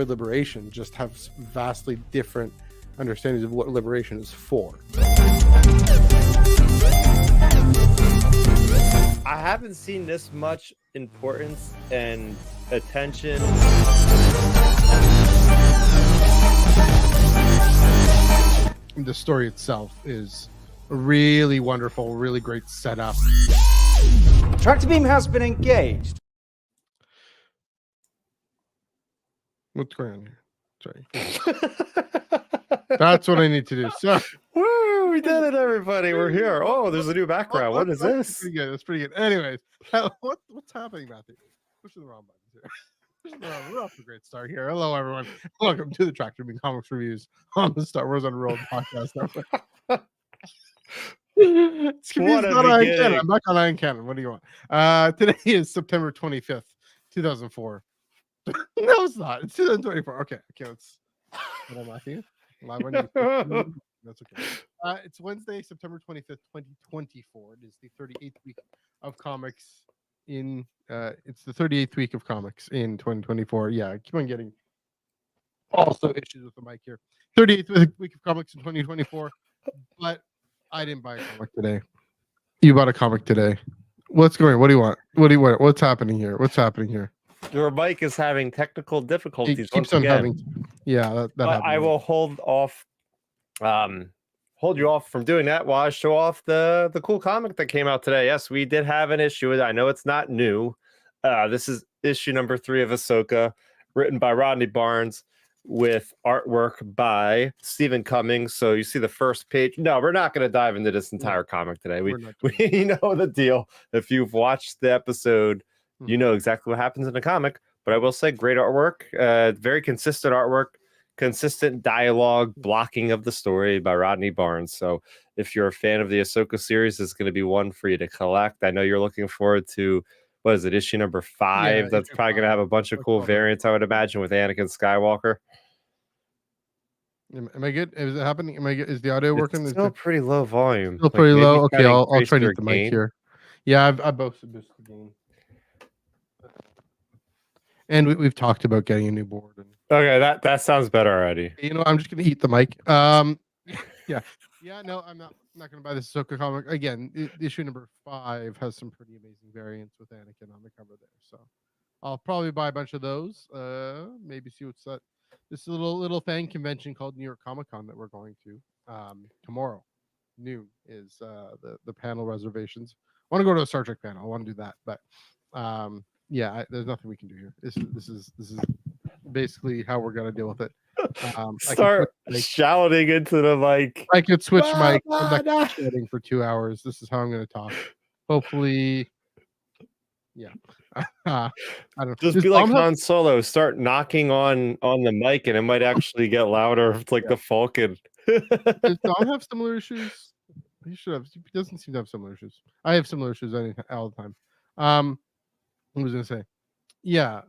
Liberation just have vastly different understandings of what liberation is for. I haven't seen this much importance and attention. The story itself is a really wonderful, really great setup. Tractor beam has been engaged. What's going on here? Sorry. That's what I need to do. So, woo, we did it, everybody. We're here. Oh, there's a new background. What is this? That's pretty good. That's pretty good. Anyways, what's happening, Matthew? Pushing the wrong buttons here. We're off to a great start here. Hello, everyone. Welcome to the Tractor Beam Comics Reviews on the Star Wars Underworld podcast. It's not Iron Cannon. I'm back on Iron Cannon. What do you want? Today is September 25th, 2004. No, it's not. It's 2024. Okay, let's. What am I thinking? That's okay. It's Wednesday, September 25th, 2024. It is the 38th week of comics in. It's the 38th week of comics in 2024. Yeah, I keep on getting also issues with the mic here. 38th week of comics in 2024. But I didn't buy a comic today. You bought a comic today. What's going on? What do you want? What do you want? What's happening here? What's happening here? Your mic is having technical difficulties. It keeps on having. Yeah, that I will hold you off from doing that while I show off the cool comic that came out today. Yes, we did have an issue with it. I know it's not new. This is issue number 3 of Ahsoka, written by Rodney Barnes with artwork by Stephen Cummings. So you see the first page. No, we're not going to dive into this entire comic today. We know the deal. If you've watched the episode, you know exactly what happens in the comic. But I will say, great artwork, very consistent artwork, consistent dialogue, blocking of the story by Rodney Barnes. So if you're a fan of the Ahsoka series, it's going to be one for you to collect. I know you're looking forward to, what is it, issue number 5? Yeah, that's probably going to have a bunch of cool variants, I would imagine, with Anakin Skywalker. Am I good? Is it happening? Am I good? Is the audio working? It's still pretty low volume. Still pretty low. Okay, I'll try to get the mic here. Yeah, I boosted the gain. And we've talked about getting a new board. Okay, that sounds better already. You know, I'm just gonna eat the mic. Yeah. No, I'm not gonna buy this Ahsoka comic again. Issue number 5 has some pretty amazing variants with Anakin on the cover there. So I'll probably buy a bunch of those. Maybe see what's that. This little fan convention called New York Comic Con that we're going to tomorrow noon is the panel reservations. I want to go to a Star Trek panel. I want to do that, but yeah, there's nothing we can do here. This is basically how we're gonna deal with it. Start shouting into the mic. I could switch mic. I'm not chatting for 2 hours. This is how I'm gonna talk. Hopefully, yeah. I don't just be like Han Solo. Start knocking on the mic, and it might actually get louder. It's like the Falcon. Does Dom have similar issues? He should have. He doesn't seem to have similar issues. I have similar issues all the time. I was gonna say, yeah.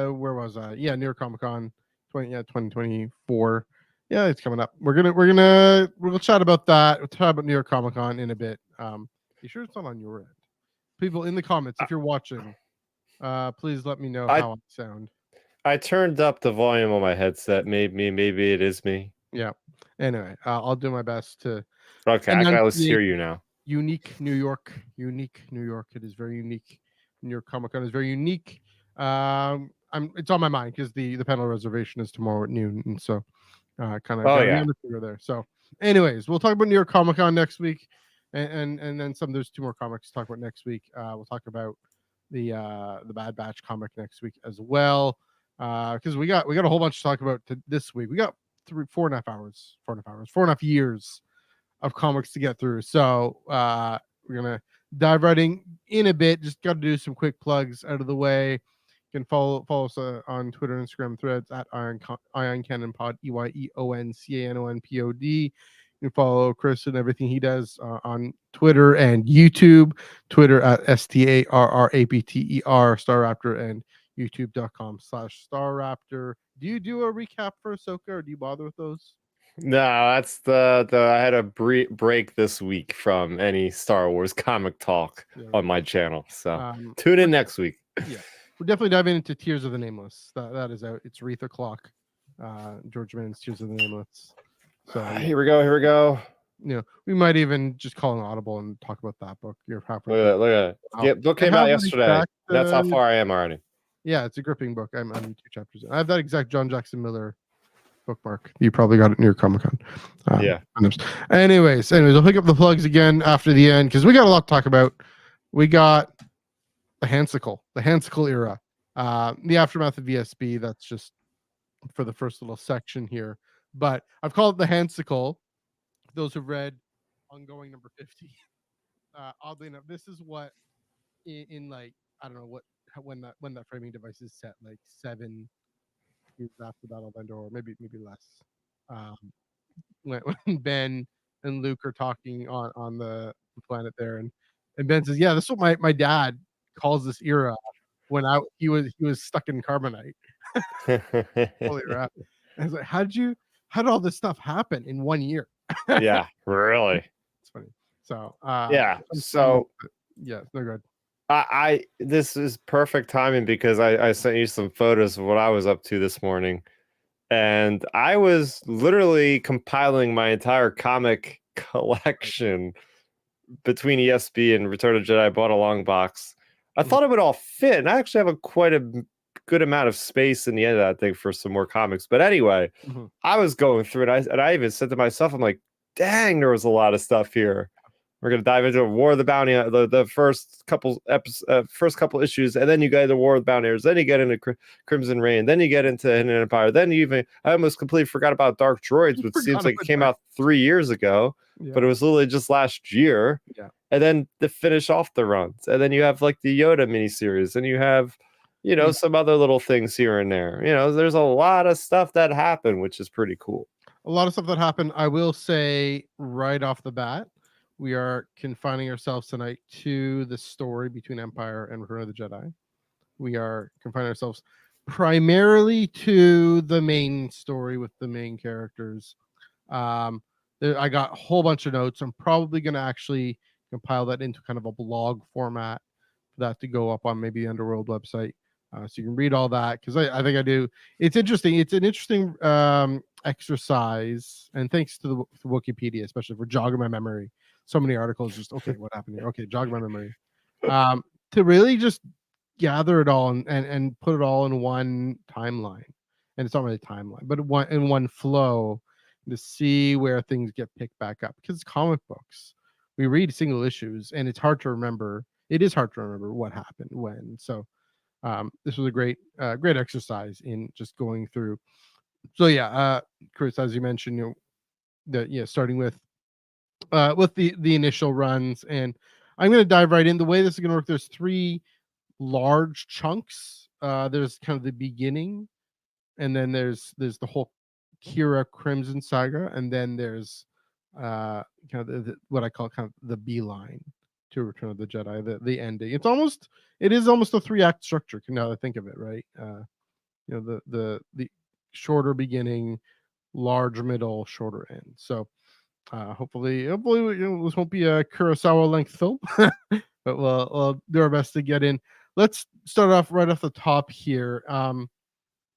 Where was I? Yeah, New York Comic Con 2024. Yeah, it's coming up. We're gonna chat about that. We'll chat about New York Comic Con in a bit. You sure it's not on your end? People in the comments, if you're watching, please let me know how I sound. I turned up the volume on my headset. Maybe it is me. Yeah. Anyway, I'll do my best to. Okay, let's hear you now. Unique New York. It is very unique. New York Comic Con is very unique. It's on my mind because the panel reservation is tomorrow at noon, and so kind of there. So, anyways, we'll talk about New York Comic Con next week, and then some. There's 2 more comics to talk about next week. We'll talk about the Bad Batch comic next week as well, because we got a whole bunch to talk about this week. We got 4.5 years of comics to get through. So we're gonna dive right in a bit. Just got to do some quick plugs out of the way. You can follow us on Twitter, Instagram, Threads at Ion Cannon Pod, EYEONCANONPOD. You can follow Chris and everything he does on Twitter and YouTube. Twitter at STARRAPTER Starraptor, and youtube.com/Starraptor. Do you do a recap for Ahsoka, or do you bother with those? No, that's the I had a break this week from any Star Wars comic talk on my channel. So tune in next week. Yeah. we're definitely diving into Tears of the Nameless. That is out. It's Wreath O'Clock. George Mann's Tears of the Nameless. So Here we go. We might even just call an audible and talk about that book. You're halfway. Look at it. Book came out yesterday. That's how far I am already. Yeah, it's a gripping book. I'm 2 chapters in. I have that exact John Jackson Miller bookmark. You probably got it near Comic-Con. Yeah. Anyways, I'll pick up the plugs again after the end because we got a lot to talk about. We got the Hansicle era, the aftermath of VSB. That's just for the first little section here. But I've called it the Hansicle. Those who've read ongoing number 50. Oddly enough, this is what in like I don't know when that framing device is set, like 7 years after Battle of Endor, or maybe less. When Ben and Luke are talking on the planet there, and Ben says, "Yeah, this is what my dad calls this era when he was stuck in carbonite." Holy crap! I was like, how did all this stuff happen in 1 year? Yeah, really. It's funny. So yeah, so yeah, no good. This is perfect timing because I sent you some photos of what I was up to this morning, and I was literally compiling my entire comic collection between ESB and Return of Jedi. I bought a long box. I thought it would all fit, and I actually have quite a good amount of space in the end of that thing for some more comics. But anyway, I was going through it, and I even said to myself, I'm like, dang, there was a lot of stuff here. We're going to dive into War of the Bounty, the first couple issues, and then you get into War of the Bounty, then you get into Crimson Reign, then you get into Hidden Empire, then I almost completely forgot about Dark Droids, which seems like it came out 3 years ago, but it was literally just last year. Yeah. And then to finish off the runs, and then you have like the Yoda miniseries, and you have some other little things here and there. There's a lot of stuff that happened, which is pretty cool. A lot of stuff that happened. I will say right off the bat, we are confining ourselves tonight to the story between Empire and Return of the Jedi. We are confining ourselves primarily to the main story with the main characters. I got a whole bunch of notes. I'm probably going to actually compile that into kind of a blog format for that to go up on maybe the Underworld website. So you can read all that because I think I do. It's interesting. It's an interesting exercise, and thanks to the Wikipedia, especially for jogging my memory. So many articles, just okay, what happened here? Okay, jog my memory. To really just gather it all and put it all in one timeline, and it's not really a timeline, but in one flow to see where things get picked back up. Because it's comic books, we read single issues, and it's hard to remember. It is hard to remember what happened when. So. This was a great exercise in just going through. So yeah, Chris, as you mentioned, starting with the initial runs, and I'm going to dive right in. The way this is going to work, there's 3 large chunks. There's kind of the beginning, and then there's the whole Kira Crimson saga, and then there's kind of what I call kind of the beeline to Return of the Jedi, the ending. It is almost a 3-act structure now that I think of it, right? The shorter beginning, large middle, shorter end. So hopefully this won't be a Kurosawa length film, but we'll do our best to get in. Let's start off right off the top here.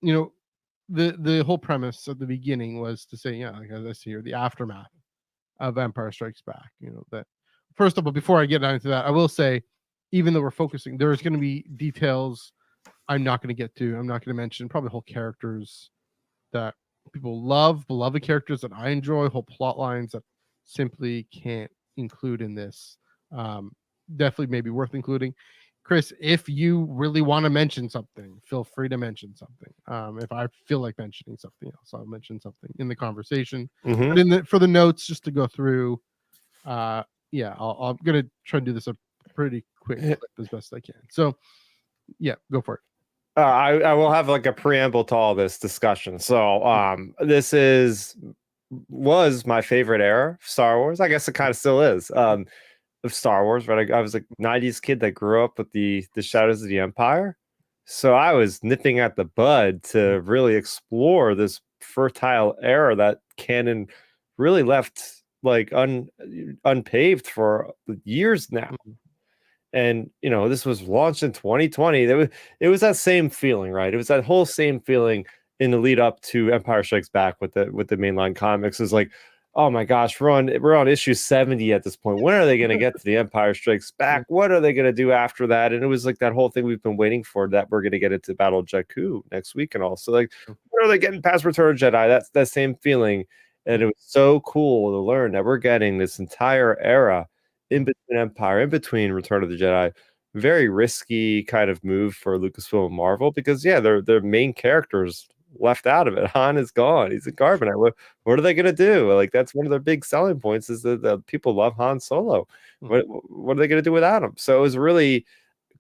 The whole premise at the beginning was to say, like as I see here, the aftermath of Empire Strikes Back. That first of all, before I get into that, I will say, even though we're focusing, there's going to be details I'm not going to get to. I'm not going to mention probably whole characters that people love, beloved characters that I enjoy, whole plot lines that simply can't include in this. Definitely maybe worth including. Chris, if you really want to mention something, feel free to mention something. If I feel like mentioning something else, I'll mention something in the conversation. But for the notes, just to go through, I'm going to try and do this a pretty quick clip as best I can. So, yeah, go for it. I will have like a preamble to all this discussion. So, this was my favorite era of Star Wars. I guess it kind of still is. Of Star Wars, right? I was a 90s kid that grew up with the Shadows of the Empire. So I was nipping at the bud to really explore this fertile era that canon really left like unpaved for years now. And this was launched in 2020. It was that same feeling, right? It was that whole same feeling in the lead up to Empire Strikes Back with the mainline comics. Is like, oh my gosh, we're on issue 70 at this point. When are they going to get to the Empire Strikes Back? What are they going to do after that? And it was like that whole thing we've been waiting for, that we're going to get into Battle of Jakku next week, and also like, when are they getting past Return of Jedi? That's that same feeling, and it was so cool to learn that we're getting this entire era in between Empire, in between Return of the Jedi. Very risky kind of move for Lucasfilm and Marvel, because their main characters left out of it. Han is gone. He's a carbonite. What are they gonna do? Like, that's one of their big selling points, is that the people love Han Solo. What are they gonna do without him? So it was really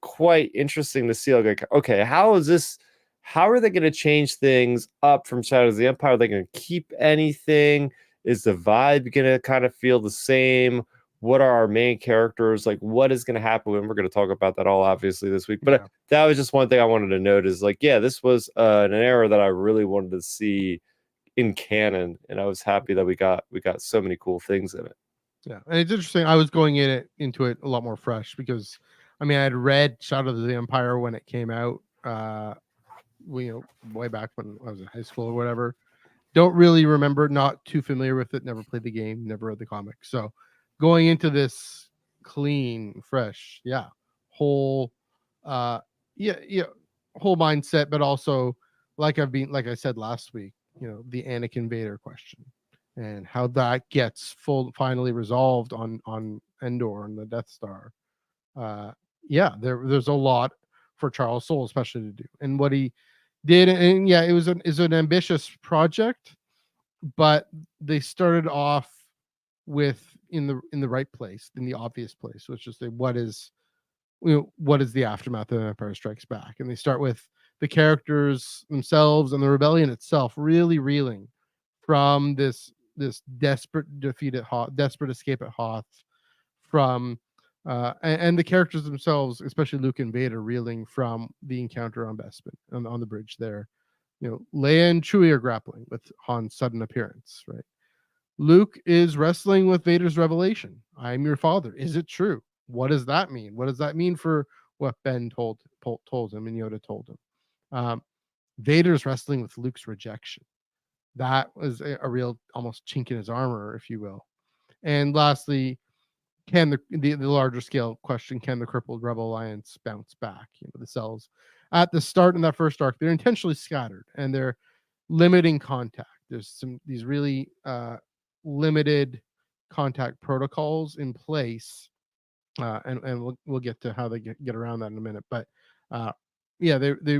quite interesting to see, like, okay, how are they gonna change things up from Shadows of the Empire? Are they gonna keep anything? Is the vibe gonna kind of feel the same? What are our main characters? Like, what is going to happen? And we're going to talk about that all obviously this week. But that was just one thing I wanted to note, is like, this was an era that I really wanted to see in canon, and I was happy that we got so many cool things in it. Yeah, and it's interesting. I was going into it a lot more fresh, because I had read Shadow of the Empire when it came out, way back when I was in high school or whatever. Don't really remember, not too familiar with it, never played the game, never read the comic. So going into this clean, fresh, whole whole mindset, but also, like I said last week, the Anakin Vader question, and how that gets finally resolved on Endor and the Death Star. There's a lot for Charles Soule especially to do, and what he did, and it was an ambitious project, but they started off with in the right place, in the obvious place, which is what is the aftermath of Empire Strikes Back, and they start with the characters themselves and the rebellion itself really reeling from this desperate escape at Hoth, from and the characters themselves, especially Luke and Vader, reeling from the encounter on Bespin, on the bridge there. Leia and Chewie are grappling with Han's sudden appearance, right? Luke is wrestling with Vader's revelation. I'm your father. Is it true? What does that mean? What does that mean for what Ben told him and Yoda told him? Vader's wrestling with Luke's rejection. That was a real, almost chink in his armor, if you will. And lastly, can the larger scale question, can the crippled Rebel Alliance bounce back? The cells at the start in that first arc, they're intentionally scattered and they're limiting contact. There's these really limited contact protocols in place, and we'll get to how they get around that in a minute. But they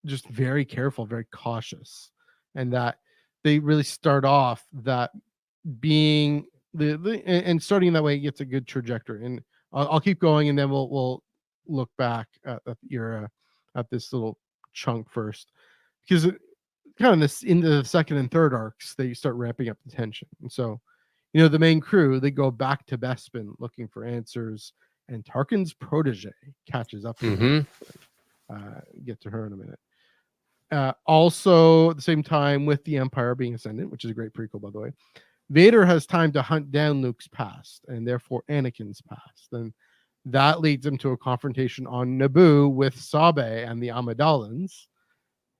just very careful, very cautious, and that they really start off that being and starting that way gets a good trajectory. And I'll keep going, and then we'll look back at the era, at this little chunk first, because kind of this into the second and third arcs, they start ramping up the tension. And so, the main crew, they go back to Bespin looking for answers, and Tarkin's protege catches up to them. Get to her in a minute. Also, at the same time, with the Empire being ascendant, which is a great prequel, by the way, Vader has time to hunt down Luke's past, and therefore Anakin's past. And that leads him to a confrontation on Naboo with Sabe and the Amidalans.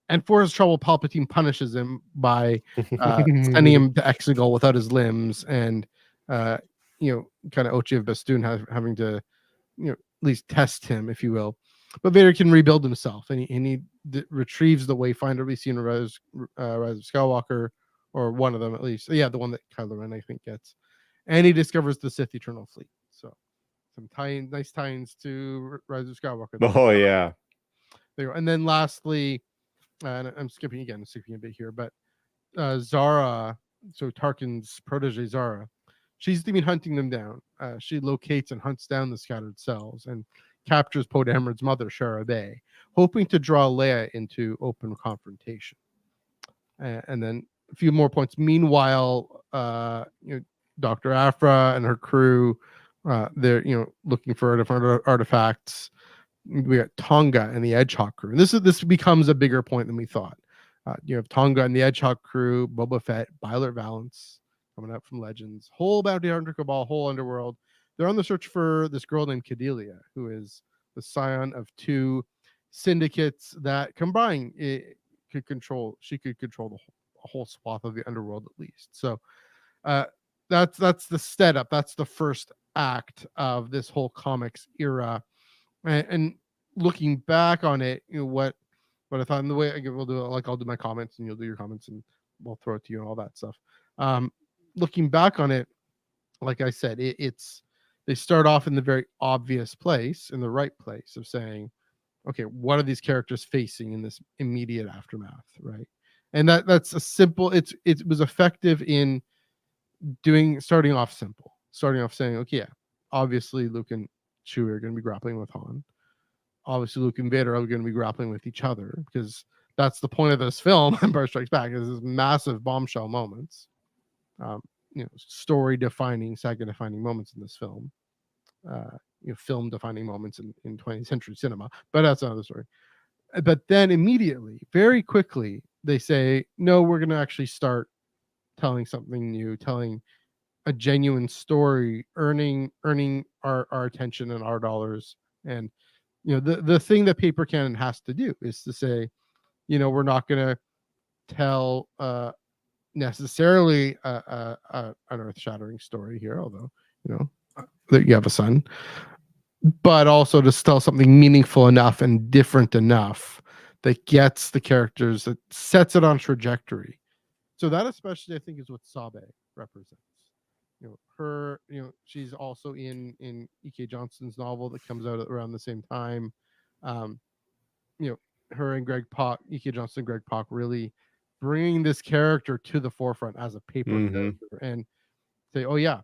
And for his trouble, Palpatine punishes him by sending him to Exegol without his limbs, and kind of Ochi of Bestoon having to at least test him, if you will. But Vader can rebuild himself, and he retrieves the Wayfinder we see in Rise of Skywalker, or one of them at least. Yeah, the one that Kylo Ren I think gets. And he discovers the Sith Eternal Fleet. So some nice tie-ins to Rise of Skywalker. Oh yeah. There. And then lastly, and I'm skipping a bit here, but Zara, so Tarkin's protege Zara, she's been hunting them down. She locates and hunts down the scattered cells and captures Poe Dameron's mother, Shara Bay, hoping to draw Leia into open confrontation. And then a few more points. Meanwhile, Dr. Aphra and her crew, they're looking for different artifacts. We got Tonga and the Edgehawk crew. And this becomes a bigger point than we thought. You have Tonga and the Edgehawk crew, Boba Fett, Bylor Valance coming up from Legends, whole bounty hunter cabal, whole underworld. they're on the search for this girl named Cordelia, who is the scion of 2 syndicates that combined she could control the whole swath of the underworld at least. So that's the setup. That's the first act of this whole comics era. And looking back on it, what I thought, in the way we'll do it, like I'll do my comments and you'll do your comments and we'll throw it to you and all that stuff. Looking back on it, like I said, they start off in the very obvious place, in the right place of saying, okay, what are these characters facing in this immediate aftermath, right? And that's a simple. It was effective in starting off simple, starting off saying, okay, yeah, obviously Luke and Chewie are going to be grappling with Han. Obviously, Luke and Vader are going to be grappling with each other, because that's the point of this film. Empire Strikes Back is this massive bombshell moments, story defining, saga defining moments in this film. Film defining moments in 20th century cinema, but that's another story. But then immediately, very quickly, they say, no, we're going to actually start telling something new, telling a genuine story, earning our attention and our dollars. And the thing that paper canon has to do is to say, we're not going to tell necessarily an earth-shattering story here, although that you have a son, but also to tell something meaningful enough and different enough that gets the characters, that sets it on trajectory. So that especially, I think, is what Sabe represents. Her, she's also in E.K. Johnston's novel that comes out around the same time. Her and Greg Pak, E.K. Johnston, Greg Pak, really bringing this character to the forefront as a paper character, and say, oh yeah,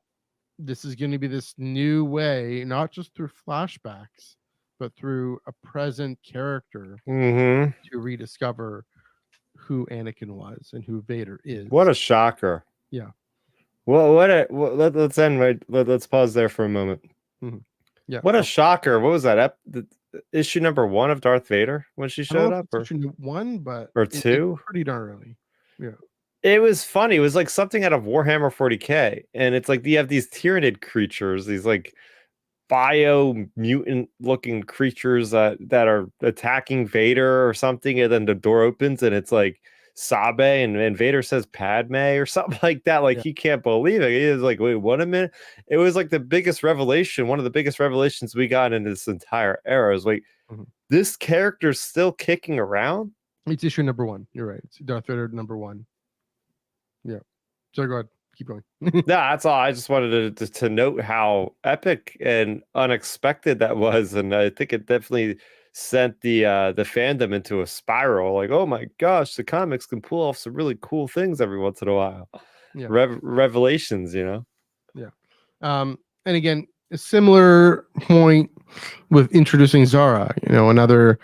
this is going to be this new way, not just through flashbacks, but through a present character to rediscover who Anakin was and who Vader is. What a shocker! Yeah. Well, let's end right. Let's pause there for a moment. Yeah. What a shocker! What was that? Issue number 1 of Darth Vader when she showed up, or issue 1, but or 2? Pretty darn early. Yeah. It was funny. It was like something out of Warhammer 40K, and it's like you have these Tyranid creatures, these like bio mutant looking creatures that are attacking Vader or something, and then the door opens and it's like Sabe and Vader says Padme or something like that. Like he can't believe it. He is like, wait, what a minute. It was like the biggest revelation, one of the biggest revelations we got in this entire era. Is like this character's still kicking around. It's issue number 1. You're right. It's Darth Vader number 1. Yeah. So go ahead. Keep going. Yeah, that's all. I just wanted to note how epic and unexpected that was, and I think it definitely sent the fandom into a spiral. Like, oh my gosh, the comics can pull off some really cool things every once in a while. Yeah. Revelations, Yeah. And again, a similar point with introducing Zara. Another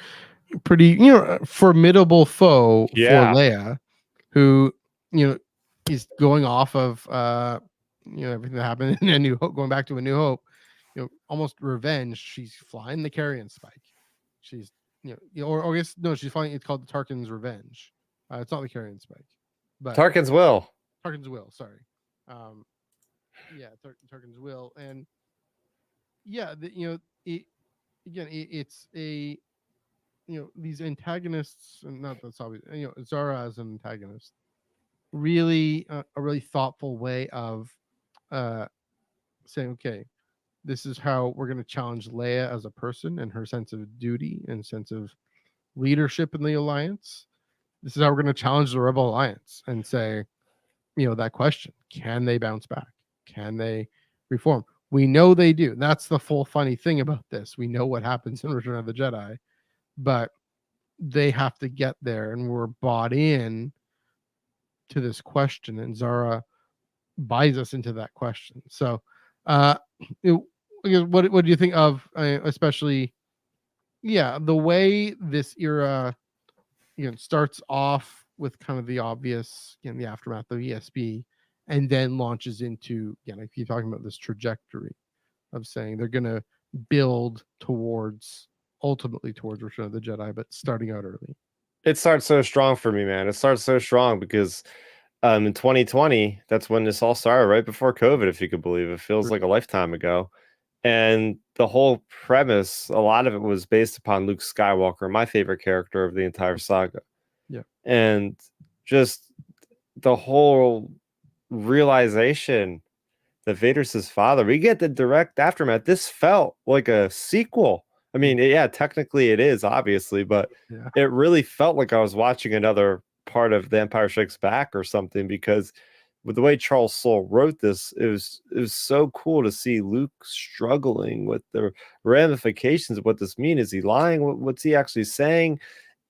pretty formidable foe for Leia, who is going off of everything that happened in A New Hope, going back to A New Hope, almost revenge. She's flying the carrion spike. She's or I guess no, she's flying. It's called the Tarkin's Revenge. It's not the carrion spike, but Tarkin's Will. Sorry. Tarkin's Will, and it's a these antagonists, and not that's obvious. Zara as an antagonist. Really a really thoughtful way of saying, okay, this is how we're going to challenge Leia as a person and her sense of duty and sense of leadership in the Alliance. This is how we're going to challenge the Rebel Alliance and say, that question, can they bounce back? Can they reform? We know they do. That's the full funny thing about this. We know what happens in Return of the Jedi, but they have to get there, and we're bought in to this question, and Zara buys us into that question. So what do you think of especially the way this era starts off with kind of the obvious the aftermath of ESB, and then launches into I keep talking about this trajectory of saying they're going to build ultimately towards Return of the Jedi, but starting out early. It starts so strong for me, man. It starts so strong because in 2020, that's when this all started, right before COVID, if you could believe it. Feels like a lifetime ago. And the whole premise, a lot of it was based upon Luke Skywalker, my favorite character of the entire saga. Yeah. And just the whole realization that Vader's his father. We get the direct aftermath. This felt like a sequel. I mean, yeah, technically it is, obviously, but it really felt like I was watching another part of The Empire Strikes Back or something, because with the way Charles Soule wrote this, it was so cool to see Luke struggling with the ramifications of what this means. Is he lying? What's he actually saying?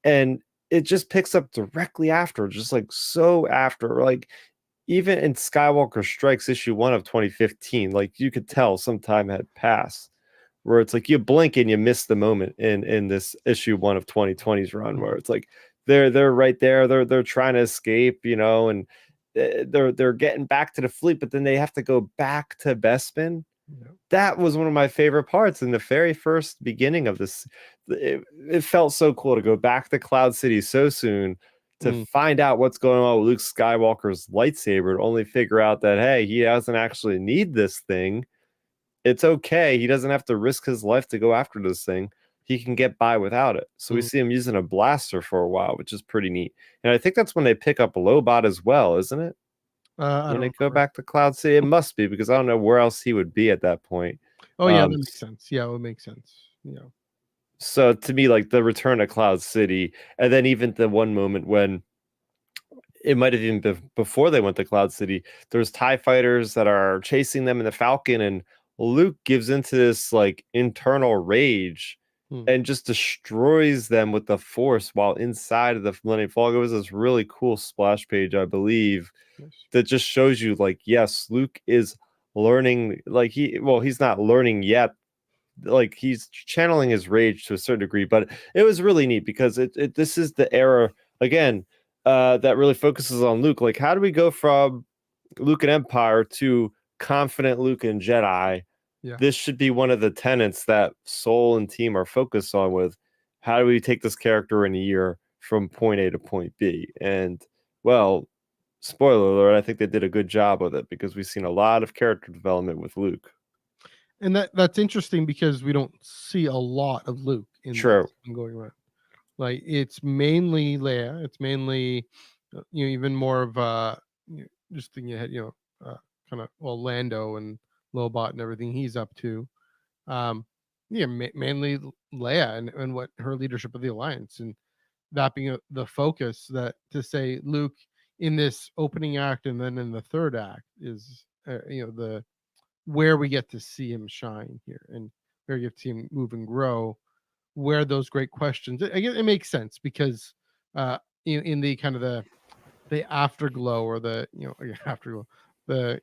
And it just picks up directly after, just like so after, like even in Skywalker Strikes issue 1 of 2015, like you could tell some time had passed, where it's like you blink and you miss the moment in this issue 1 of 2020's run, where it's like they're right there, they're trying to escape, and they're getting back to the fleet, but then they have to go back to Bespin. That was one of my favorite parts in the very first beginning of this. It felt so cool to go back to Cloud City so soon, to find out what's going on with Luke Skywalker's lightsaber, to only figure out that, hey, he doesn't actually need this thing. It's okay. He doesn't have to risk his life to go after this thing. He can get by without it. So we see him using a blaster for a while, which is pretty neat. And I think that's when they pick up Lobot as well, isn't it? When they go back to Cloud City, it must be, because I don't know where else he would be at that point. Oh yeah, that makes sense. Yeah, it would make sense. So to me, like the return to Cloud City, and then even the one moment when it might have even been before they went to Cloud City, there's TIE fighters that are chasing them in the Falcon, and Luke gives into this like internal rage and just destroys them with the Force while inside of the Millennium Falcon. It was this really cool splash page, I believe, that just shows you, like, yes, Luke is learning. Like he's not learning yet. Like he's channeling his rage to a certain degree, but it was really neat because this is the era again that really focuses on Luke. Like, how do we go from Luke and Empire to confident Luke and Jedi? This should be one of the tenets that Soule and team are focused on, with how do we take this character in a year from point A to point B? And well, spoiler alert, I think they did a good job with it, because we've seen a lot of character development with Luke. And that's interesting because we don't see a lot of Luke in this going around. Like, it's mainly Leia. It's mainly even more of just thinking ahead, kind of Lando and Lobot and everything he's up to. Mainly Leia and what her leadership of the Alliance, and that being the focus, that to say Luke in this opening act and then in the third act is the where we get to see him shine here, and where you get to see him move and grow, where those great questions, it makes sense, because in the kind of the afterglow, or the afterglow, the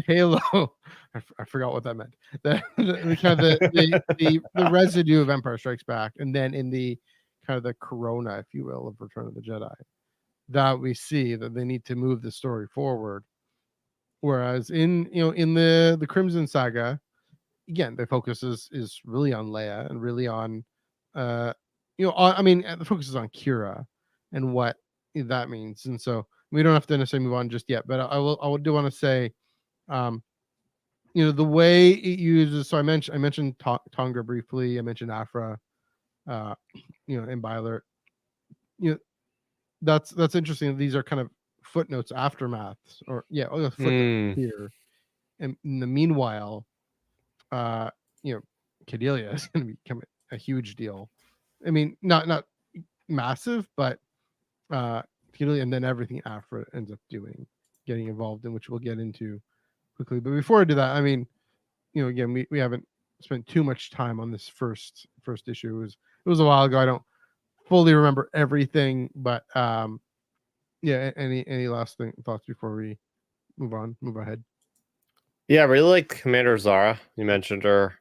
halo, I forgot what that meant, the kind of the residue of Empire Strikes Back, and then in the kind of the corona, if you will, of Return of the Jedi, that we see that they need to move the story forward. Whereas in the Crimson Saga, again, the focus is really on Leia, and really on the focus is on Kira and what that means. And so we don't have to necessarily move on just yet, but I do want to say, the way it uses. So I mentioned Tonga briefly. I mentioned Afra, and Bylert. That's interesting. These are kind of footnotes, aftermaths, or footnotes here. And in the meanwhile, Cadelia is going to become a huge deal. I mean, not massive, but Cadelia, and then everything Afra ends up getting involved in, which we'll get into quickly. But before I do that, I mean, again, we haven't spent too much time on this first issue. It was a while ago. I don't fully remember everything, but any last thoughts before we move ahead? Yeah, I really like Commander Zara. You mentioned her.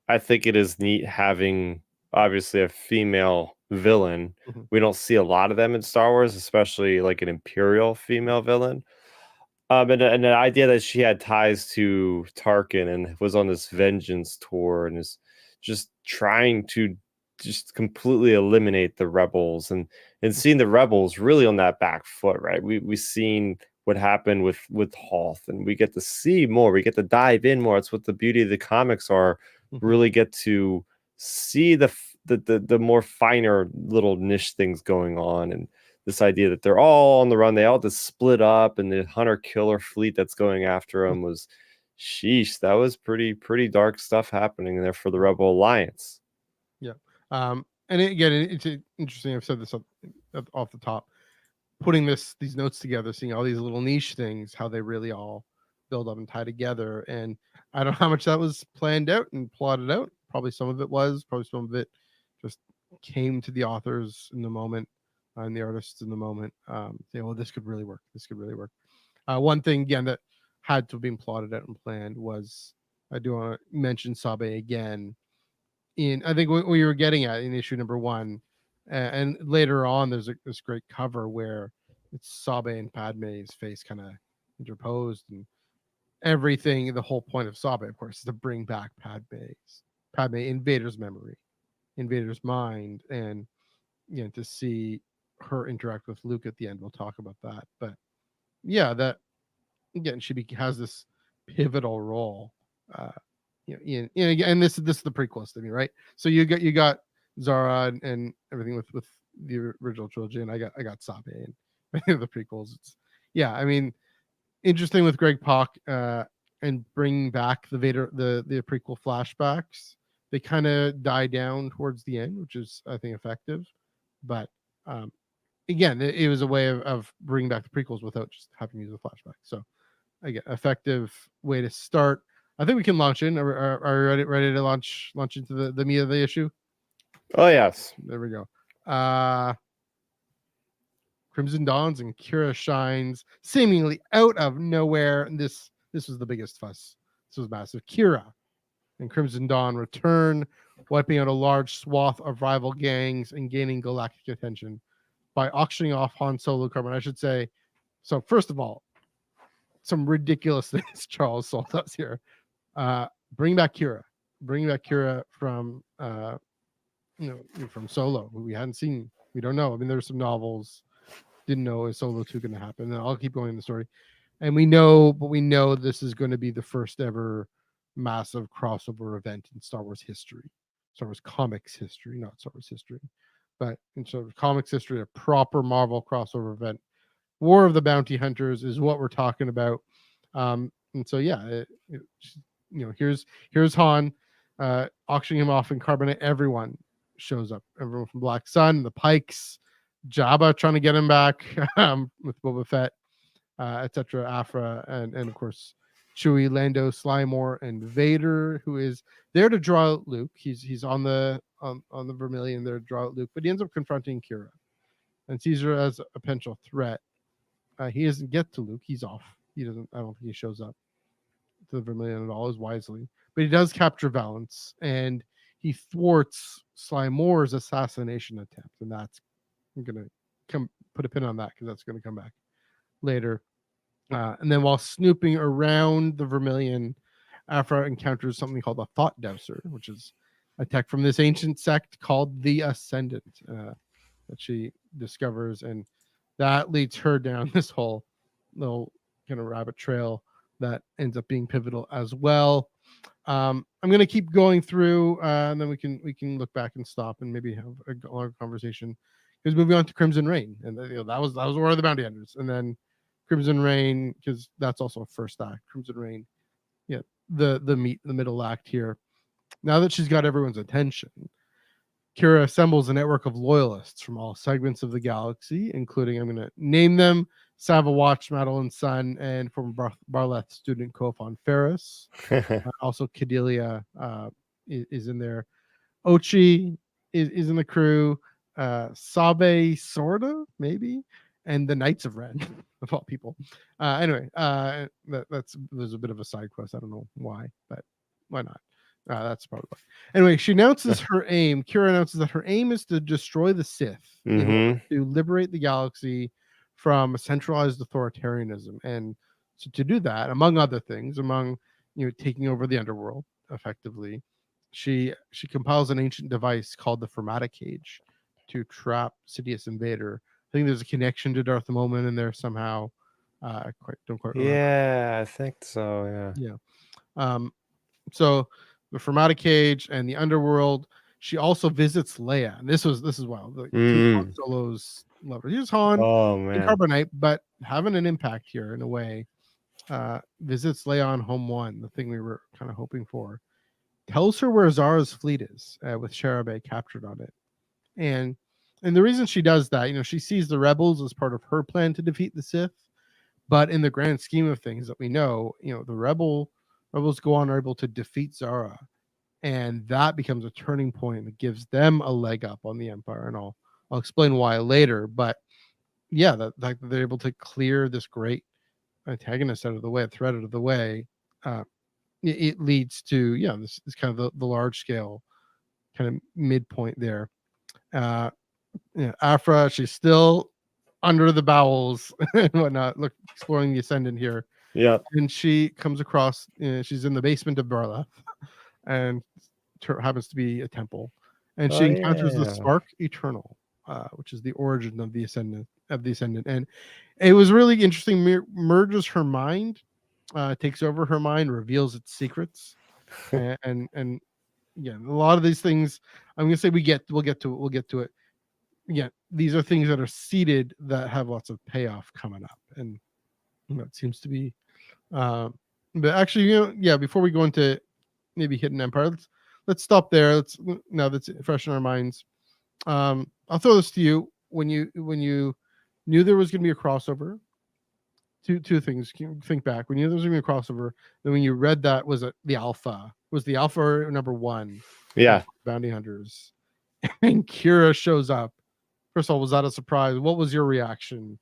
I think it is neat having, obviously, a female villain. We don't see a lot of them in Star Wars, especially like an Imperial female villain. And the idea that she had ties to Tarkin and was on this vengeance tour and is just trying to just completely eliminate the rebels, and seeing the rebels really on that back foot, right? We've seen what happened with Hoth, and we get to see more. We get to dive in more. It's what the beauty of the comics are. Really get to see the more finer little niche things going on, and this idea that they're all on the run. They all just split up, and the hunter-killer fleet that's going after them was, sheesh, that was pretty dark stuff happening there for the Rebel Alliance. Yeah. And again, it's interesting. I've said this off the top. Putting these notes together, seeing all these little niche things, how they really all build up and tie together. And I don't know how much that was planned out and plotted out. Probably some of it was. Probably some of it just came to the authors in the moment and the artists in the moment. Say, well, this could really work. This could really work. One thing again that had to have been plotted out and planned was, I do want to mention Sabe again. I think what you were getting at in issue number 1, and later on there's this great cover where it's Sabe and Padme's face kind of interposed, and everything. The whole point of Sabe, of course, is to bring back Padme in Vader's memory, in Vader's mind, and to see her interact with Luke at the end. We'll talk about that, but yeah, that again, she has this pivotal role. And this is the prequels to me, right? So you got Zara and everything with the original trilogy, and I got Sabe and the prequels. I mean, interesting with Greg Pak and bringing back the Vader the prequel flashbacks. They kind of die down towards the end, which is, I think, effective. But again, it was a way of bringing back the prequels without just having to use a flashback. So again, effective way to start. I think we can launch in. Are you ready to launch into the meat of the issue? Oh yes. There we go. Crimson dawns and Kira shines seemingly out of nowhere. And this was the biggest fuss. This was massive. Kira and Crimson Dawn return, wiping out a large swath of rival gangs and gaining galactic attention by auctioning off Han Solo carbon. I should say. So first of all, some ridiculous things Charles Soule does here. Bring back Kira from from Solo, who we hadn't seen. We don't know. I mean, there's some novels. Didn't know is Solo 2 going to happen. And I'll keep going in the story. And we know this is going to be the first ever massive crossover event in Star Wars history. Star Wars comics history, not Star Wars history. But in Star Wars comics history, a proper Marvel crossover event. War of the Bounty Hunters is what we're talking about. And so here's Han auctioning him off in carbonite. Everyone shows up. Everyone from Black Sun, the Pikes, Jabba trying to get him back with Boba Fett, etc. Afra, and of course Chewie, Lando, Slymore, and Vader, who is there to draw out Luke. He's on the Vermilion there to draw out Luke, but he ends up confronting Kira and sees her as a potential threat. He doesn't get to Luke. He's off. I don't think he shows up to the Vermilion at all, as wisely. But he does capture Valance, and he thwarts Slymore's assassination attempt. And that's, I'm going to put a pin on that because that's going to come back later. And then while snooping around the Vermilion, Afra encounters something called a Thought Dowser, which is a tech from this ancient sect called the Ascendant that she discovers. And that leads her down this whole little kind of rabbit trail that ends up being pivotal as well. I'm going to keep going through, and then we can look back and stop and maybe have a longer conversation. Because moving on to Crimson Reign, and that was War of the Bounty Hunters, and then Crimson Reign, because that's also a first act. Crimson Reign, the middle act here. Now that she's got everyone's attention, Kira assembles a network of loyalists from all segments of the galaxy, including, I'm going to name them, Sava Watch, Madeline Sun, and former Barleth student Kofan Ferris. Also, Cadelia is in there. Ochi is in the crew. Sabe, sorta, maybe. And the Knights of Ren, of all people. Anyway, there's a bit of a side quest. I don't know why, but why not? That's probably why. Anyway, she announces her aim. Kira announces that her aim is to destroy the Sith in order to liberate the galaxy from centralized authoritarianism. And so to do that, among other things, taking over the Underworld effectively, she compiles an ancient device called the Fermata Cage to trap Sidious and Vader. I think there's a connection to Darth Maul in there somehow. Don't quite remember. Yeah, I think so. Yeah. Yeah. So the Formaticage and the Underworld. She also visits Leia, and this is wild. Like two Han Solo's lovers. Here's Han Oh and man. Carbonite, but having an impact here in a way. Visits Leia on Home One, the thing we were kind of hoping for. Tells her where Zara's fleet is, with Sharabe captured on it, and the reason she does that, she sees the rebels as part of her plan to defeat the Sith, but in the grand scheme of things that we know, the rebels go on are able to defeat Zara, and that becomes a turning point that gives them a leg up on the Empire, and I'll explain why later. But yeah, that they're able to clear this great antagonist out of the way, threat out of the way. It leads to this kind of the large scale kind of midpoint there. Afra, she's still under the bowels and whatnot. Look, exploring the Ascendant here. Yeah. And she comes across. She's in the basement of Barla, and happens to be a temple. And she encounters the Spark Eternal, which is the origin of the Ascendant. And it was really interesting. Merges her mind, takes over her mind, reveals its secrets, and yeah, a lot of these things. I'm gonna say we'll get to it. Yeah, these are things that are seeded that have lots of payoff coming up, and that seems to be. But actually, before we go into maybe Hidden Empire, let's stop there. Now that's fresh in our minds. I'll throw this to you. When you knew there was going to be a crossover, two things. Think back when you knew there was going to be a crossover. Then when you read that, was it the Alpha? Was the Alpha number one? Yeah. Bounty Hunters, and Kira shows up. First of all, was that a surprise? What was your reaction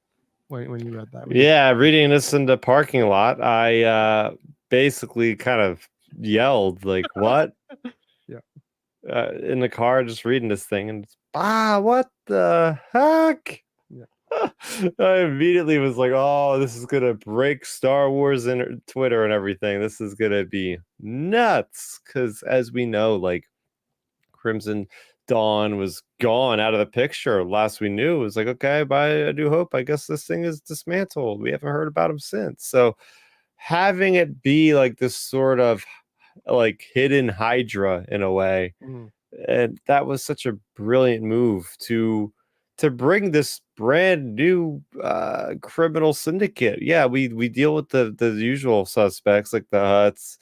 when you read that? Yeah, reading this in the parking lot, I basically kind of yelled like, "What?" Yeah. In the car, just reading this thing, and what the heck? Yeah. I immediately was like, "Oh, this is gonna break Star Wars and Twitter and everything. This is gonna be nuts." Because as we know, like Crimson Dawn was gone out of the picture. Last we knew, it was like, okay, by A New Hope, I guess this thing is dismantled. We haven't heard about him since. So having it be like this sort of like hidden Hydra in a way, and that was such a brilliant move to bring this brand new criminal syndicate. Yeah, we deal with the usual suspects like the Hutts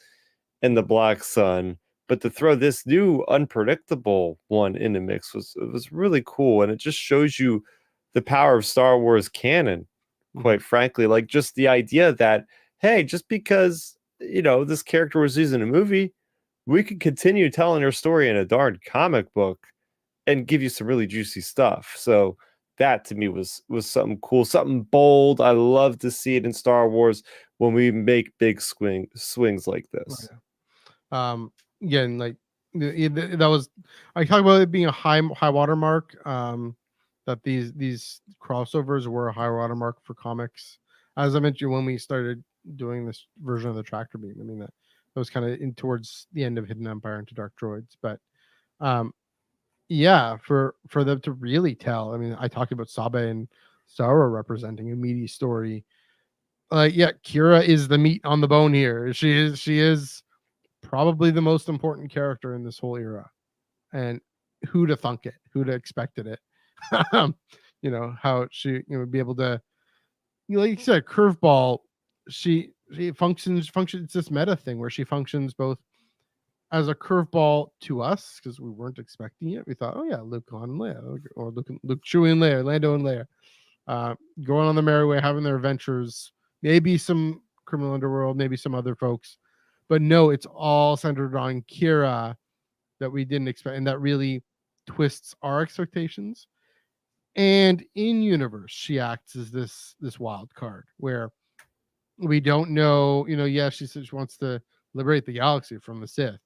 and the Black Sun, but to throw this new unpredictable one in the mix was really cool, and it just shows you the power of Star Wars canon, quite frankly. Like just the idea that, hey, just because this character was used in a movie, we could continue telling her story in a darn comic book and give you some really juicy stuff. So that to me was something cool, something bold. I love to see it in Star Wars when we make big swings like this. Again, like that was, I talk about it being a high watermark. That these crossovers were a high watermark for comics. As I mentioned when we started doing this version of the Tractor Beam, I mean that was kind of in towards the end of Hidden Empire into Dark Droids, but for them to really tell. I mean, I talked about Sabe and Zara representing a meaty story. Kira is the meat on the bone here. She is probably the most important character in this whole era, and who'd have thunk it? Who'd have expected it? How she would be able to, like you said, curveball. She functions. It's this meta thing where she functions both as a curveball to us because we weren't expecting it. We thought, oh yeah, Luke and Leia, or Luke Chewie and Leia, Lando and Leia, going on the merry way, having their adventures. Maybe some criminal underworld, maybe some other folks, but no, it's all centered on Kira that we didn't expect, and that really twists our expectations. And in universe, she acts as this wild card where we don't know. Yeah, she says she wants to liberate the galaxy from the Sith,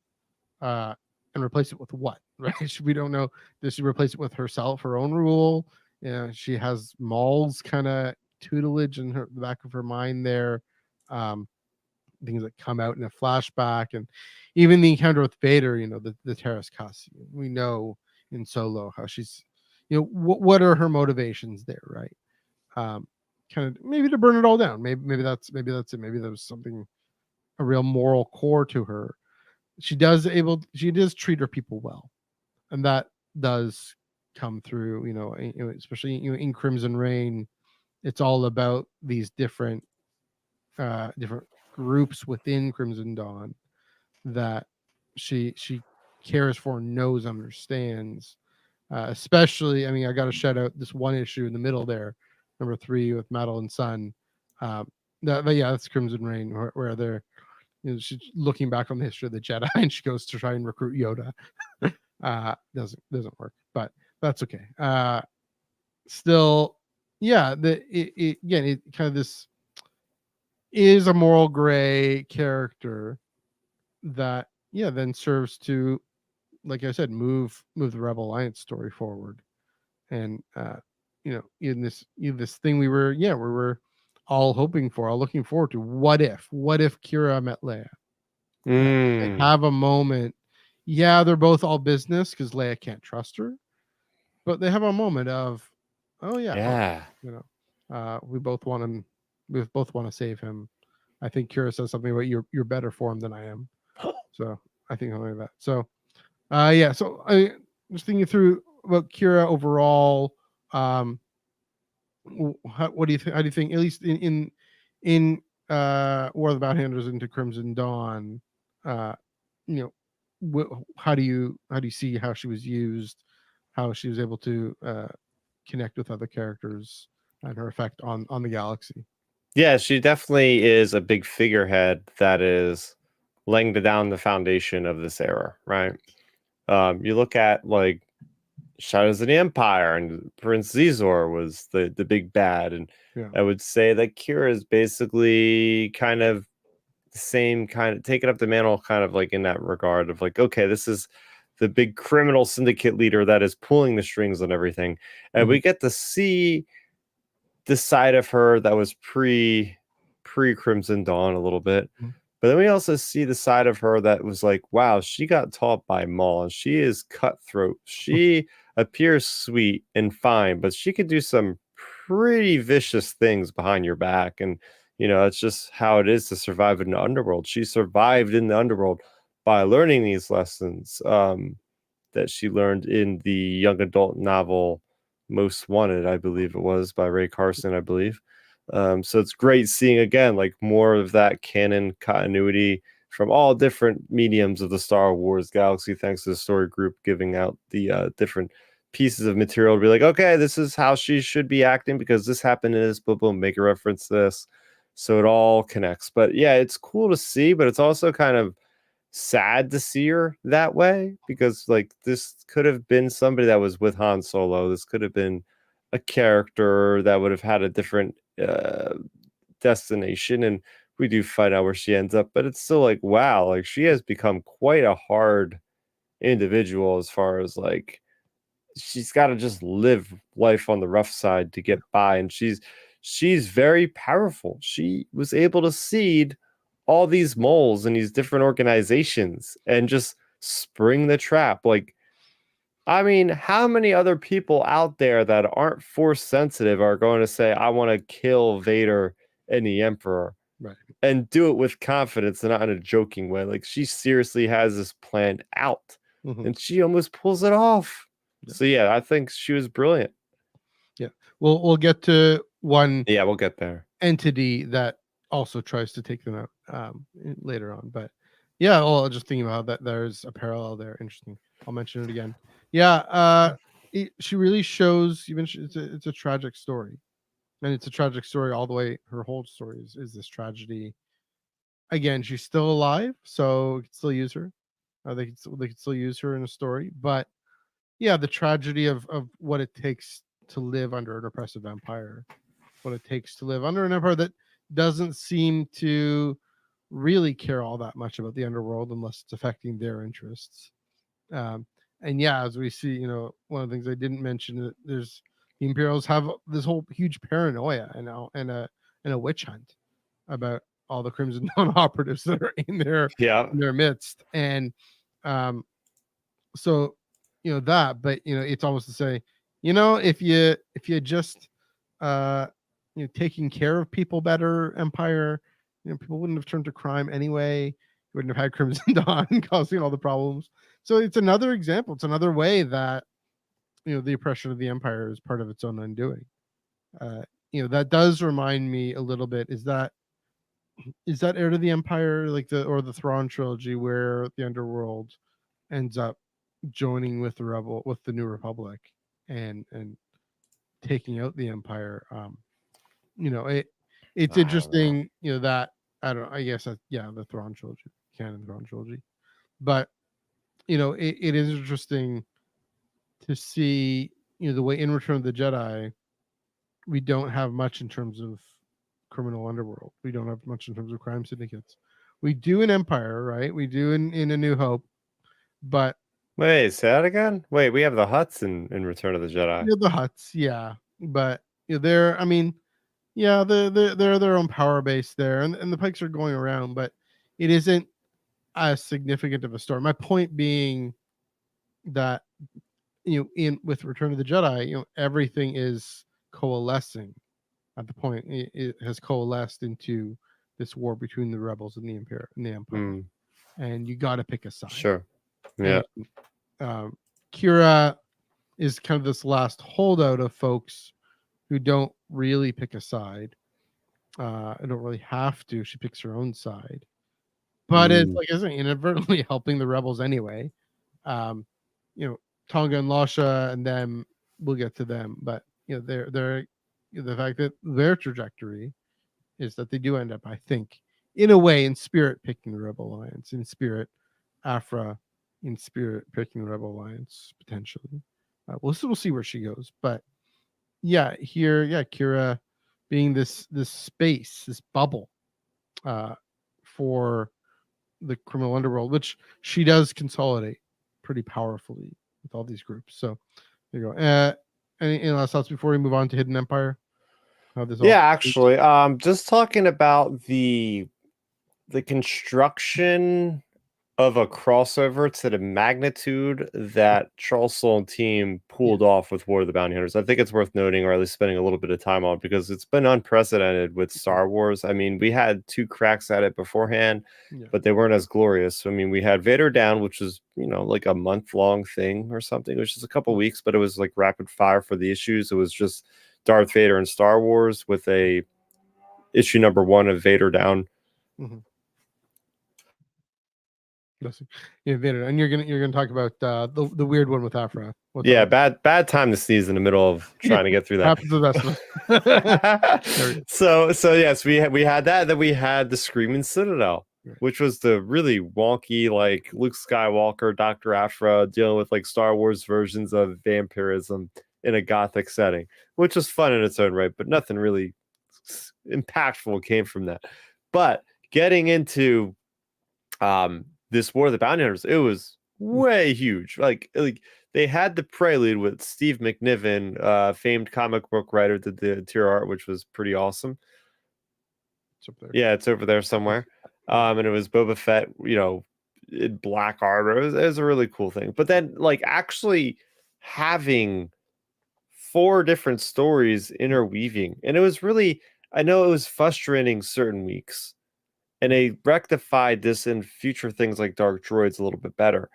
and replace it with what? Right? We don't know. Does she replace it with herself, her own rule? She has Maul's kind of tutelage in the back of her mind there. Things that come out in a flashback, and even the encounter with Vader, the Terrace Cassie. We know in Solo how she's, what are her motivations there, right? kind of maybe to burn it all down. Maybe that's it. Maybe there was something, a real moral core to her. She does treat her people well, and that does come through. Especially in Crimson Reign, it's all about these different groups within Crimson Dawn that she cares for, knows, understands. Especially, I mean, I got to shout out this one issue in the middle there, number 3 with Madeline Sun. That's Crimson Reign, where they're, she's looking back on the history of the Jedi, and she goes to try and recruit Yoda. Doesn't work, but that's okay. Still, yeah, it kind of, this is a moral gray character that then serves to, like I said, move the Rebel Alliance story forward. And in this thing we were all hoping for, all looking forward to, what if Kira met Leia? They have a moment. They're both all business because Leia can't trust her, but they have a moment of, we both want to save him. I think Kira says something about, you're better for him than I am. So I think something like that. So so I just thinking through about Kira overall. What do you think? How do you think, at least in War of the Bounty Hunters into Crimson Dawn, how do you see how she was used, how she was able to connect with other characters, and her effect on the galaxy? Yeah, she definitely is a big figurehead that is laying down the foundation of this era, right? You look at like Shadows of the Empire, and Prince Zizor was the big bad, and I would say that Kira is basically kind of the same, kind of taking up the mantle, kind of like in that regard of like, okay, this is the big criminal syndicate leader that is pulling the strings on everything, and we get to see the side of her that was pre Crimson Dawn a little bit. But then we also see the side of her that was like, wow, she got taught by Maul, and she is cutthroat. She appears sweet and fine, but she could do some pretty vicious things behind your back. And, it's just how it is to survive in the Underworld. She survived in the Underworld by learning these lessons that she learned in the young adult novel Most Wanted, I believe it was, by Ray Carson, I believe. So it's great seeing again like more of that canon continuity from all different mediums of the Star Wars galaxy, thanks to the story group giving out the different pieces of material to be like, okay, this is how she should be acting because this happened in this, boom, boom, make a reference to this. So it all connects. But yeah, it's cool to see, but it's also kind of sad to see her that way, because like this could have been somebody that was with Han Solo. This could have been a character that would have had a different destination, and we do find out where she ends up, but it's still like, wow, like she has become quite a hard individual, as far as like she's got to just live life on the rough side to get by, and she's very powerful. She was able to seed all these moles and these different organizations and just spring the trap. Like, I mean, how many other people out there that aren't force sensitive are going to say, I want to kill Vader and the Emperor, right, and do it with confidence and not in a joking way? Like, she seriously has this planned out, and she almost pulls it off. So yeah, I think she was brilliant. Yeah, we'll get to one. Yeah, we'll get there. Entity that also tries to take them out later on, but yeah, well, just thinking about that, there's a parallel there. Interesting. I'll mention it again. Yeah, she really shows. You mentioned it's a tragic story, and it's a tragic story all the way. Her whole story is this tragedy. Again, she's still alive, so we can still use her. They can still use her in a story, but yeah, the tragedy of what it takes to live under an oppressive empire, what it takes to live under an empire that doesn't seem to really care all that much about the underworld unless it's affecting their interests. And yeah, as we see, one of the things I didn't mention, that there's the Imperials have this whole huge paranoia and a witch hunt about all the Crimson Dawn operatives that are in their midst. And so that, but it's almost to say, if you just taking care of people better empire. People wouldn't have turned to crime anyway. You wouldn't have had Crimson Dawn causing all the problems. So it's another example. It's another way that the oppression of the empire is part of its own undoing. That does remind me a little bit. Is that Heir to the Empire, like the Thrawn trilogy, where the Underworld ends up joining with the New Republic, and taking out the Empire. It's interesting, that I don't know. I guess the Thrawn trilogy, canon Thrawn trilogy, but it is interesting to see the way in Return of the Jedi we don't have much in terms of criminal underworld. We don't have much in terms of crime syndicates. We do in Empire, right? We do in A New Hope, but wait, say that again. Wait, we have the Hutts in Return of the Jedi. The Hutts, yeah, but they're. I mean, yeah, they're their own power base there, and the Pikes are going around, but it isn't as significant of a story. My point being that with Return of the Jedi, everything is coalescing at the point it has coalesced into this war between the rebels and the Empire, and you got to pick a side. Sure. Yeah. And, Kira is kind of this last holdout of folks who don't really pick a side. I don't really have to. She picks her own side, but it's like isn't inadvertently helping the rebels anyway. Tonga and Lasha, and then we'll get to them. But they're the fact that their trajectory is that they do end up, I think, in a way, in spirit, picking the Rebel Alliance. In spirit, Afra, in spirit, picking the Rebel Alliance potentially. We'll see where she goes, but Kira being this space, this bubble, for the criminal underworld, which she does consolidate pretty powerfully with all these groups. So there you go. Any last thoughts before we move on to Hidden Empire? Actually, just talking about the construction of a crossover to the magnitude that Charles Soule and team pulled off with War of the Bounty Hunters. I think it's worth noting, or at least spending a little bit of time on, because it's been unprecedented with Star Wars. I mean, we had 2 cracks at it beforehand, but they weren't as glorious. I mean, we had Vader Down, which was, like a month-long thing or something. It was just a couple weeks, but it was like rapid fire for the issues. It was just Darth Vader and Star Wars with a issue number 1 of Vader Down. Vader, and you're gonna talk about the weird one with Afra. Bad time to sneeze in the middle of trying to get through that. Happens to the best. So yes, we had that. Then we had the Screaming Citadel, which was the really wonky, like Luke Skywalker, Dr. Afra dealing with like Star Wars versions of vampirism in a gothic setting, which was fun in its own right, but nothing really impactful came from that. But getting into this War of the Bounty Hunters, it was way huge. Like they had the prelude with Steve McNiven, famed comic book writer, did the interior art, which was pretty awesome. It's up there. Yeah, it's over there somewhere. And it was Boba Fett, in black armor. It was a really cool thing. But then, like, actually having 4 different stories interweaving, and it was really, I know it was frustrating certain weeks. And they rectified this in future things like Dark Droids a little bit better.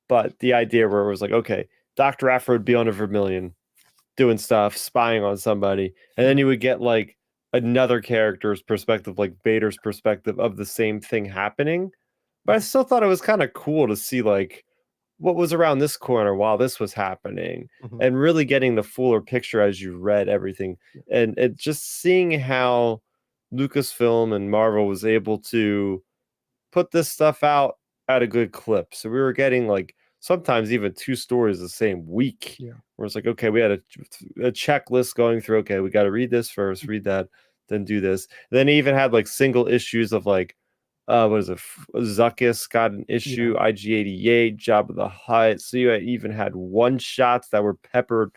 But the idea where it was like, okay, Dr. Afro would be on a Vermilion doing stuff, spying on somebody. And then you would get like another character's perspective, like Vader's perspective of the same thing happening. But I still thought it was kind of cool to see like what was around this corner while this was happening, and really getting the fuller picture as you read everything. And just seeing how Lucasfilm and Marvel was able to put this stuff out at a good clip. So we were getting like sometimes even 2 stories the same week. Where it's like, okay, we had a checklist going through. Okay, we got to read this first, read that, then do this. And then he even had like single issues of like, what is it? Zuckuss got an issue, IG-88, Jabba the Hutt. So you even had one shots that were peppered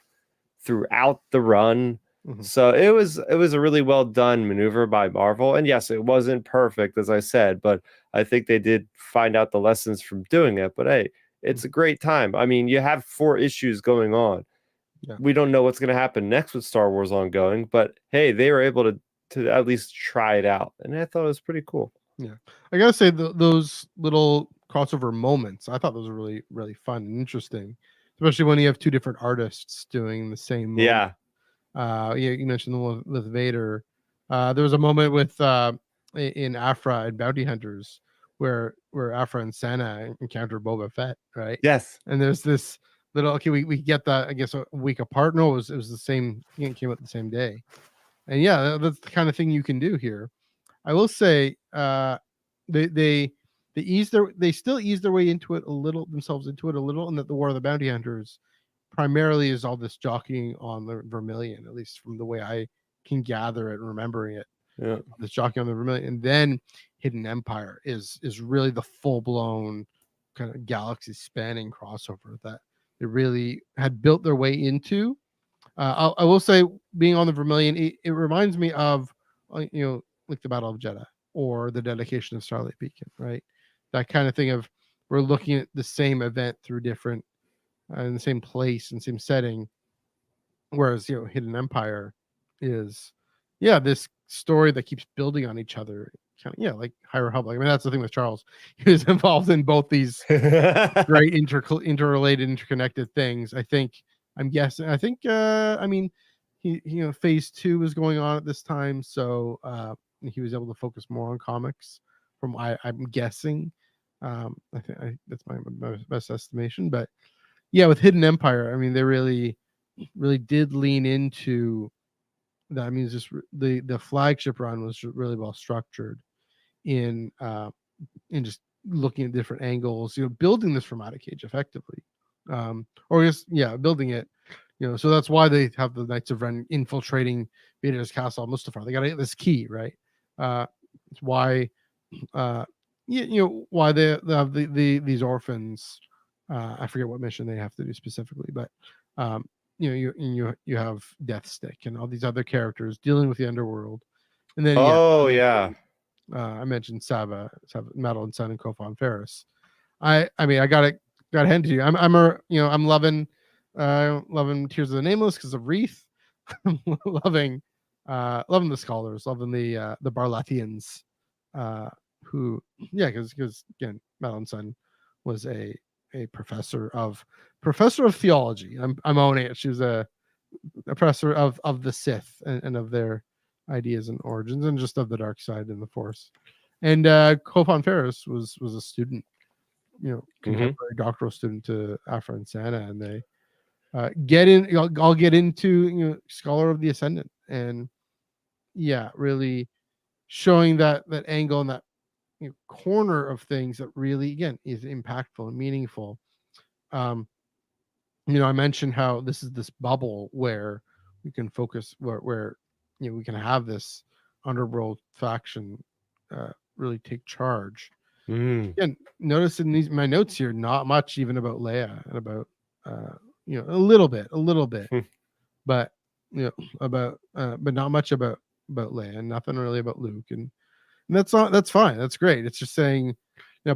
throughout the run. So it was a really well done maneuver by Marvel. And yes, it wasn't perfect, as I said, but I think they did find out the lessons from doing it. But hey, it's a great time. I mean, you have 4 issues going on. We don't know what's going to happen next with Star Wars ongoing, but hey, they were able to at least try it out, and I thought it was pretty cool. Yeah, I gotta say those little crossover moments, I thought those were really, really fun and interesting, especially when you have two different artists doing the same moment. Yeah. You mentioned the one with Vader. There was a moment with in Afra and Bounty Hunters where Afra and Sana encounter Boba Fett, right? Yes. And there's this little we get that, I guess, a week apart. No, it was the same. It came out the same day, and yeah, that's the kind of thing you can do here. I will say, they still ease their way into it a little, and that the War of the Bounty Hunters primarily is all this jockeying on the Vermilion, at least from the way I can gather it and remembering it. Yeah. This jockeying on the Vermilion, and then Hidden Empire is really the full blown kind of galaxy spanning crossover that they really had built their way into. I will say, being on the Vermilion, it reminds me of like the Battle of Jeddah or the dedication of Starlight Beacon, right? That kind of thing of we're looking at the same event through different in the same place and same setting, whereas Hidden Empire is this story that keeps building on each other, kind of like High Republic. I mean, that's the thing with Charles. He was involved in both these great interrelated, interconnected things. I'm guessing. I think. I mean, he phase 2 was going on at this time, so he was able to focus more on comics. From I'm guessing. I think that's my best estimation. But yeah, with Hidden Empire, I mean, they really did lean into that. I mean, just the flagship run was really well structured in just looking at different angles, building this Fermata Cage effectively, or just building it, so that's why they have the Knights of Ren infiltrating Vader's castle on Mustafar. They got to get this key, right? It's why why they have these orphans. I forget what mission they have to do specifically, but you have Death Stick and all these other characters dealing with the underworld, and then I mentioned Sava, Madeline Sun, and Kofan Ferris. I mean, I got to hand to you. I'm loving Tears of the Nameless because of Wreath. loving the scholars, loving the Barlathians, who because again, Madeline Sun was a professor of theology. I'm owning it. She was a professor of the Sith and of their ideas and origins, and just of the dark side and the Force. And Kofan Ferris was a student, contemporary doctoral student to Afra and Sana, and they I'll get into Scholar of the Ascendant, and really showing that angle and that corner of things that really again is impactful and meaningful. I mentioned how this is this bubble where we can focus, where we can have this underworld faction really take charge. Again, notice in my notes here, not much even about Leia and about a little bit, but but not much about Leia, and nothing really about Luke, and that's fine. That's great. It's just saying,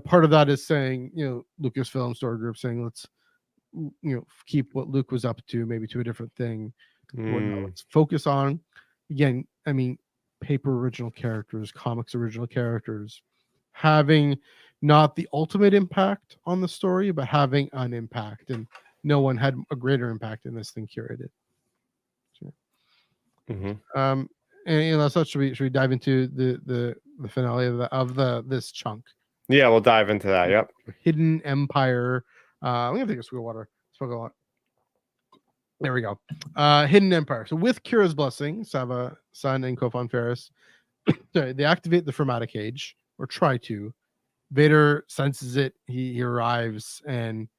part of that is saying, Lucasfilm Story Group saying, let's keep what Luke was up to, maybe to a different thing. Let's focus on, again, I mean, paper original characters, comics original characters, having not the ultimate impact on the story, but having an impact, and no one had a greater impact in this thing curated. And so should we dive into the finale of this chunk? Yeah, we'll dive into that. Yep. Hidden Empire. I'm gonna take a swig of water. Spoke a lot. There we go. Hidden Empire. So with Kira's blessing, Sava, Sun, and Kofan Ferris, they activate the Fermata Cage, or try to. Vader senses it. He arrives and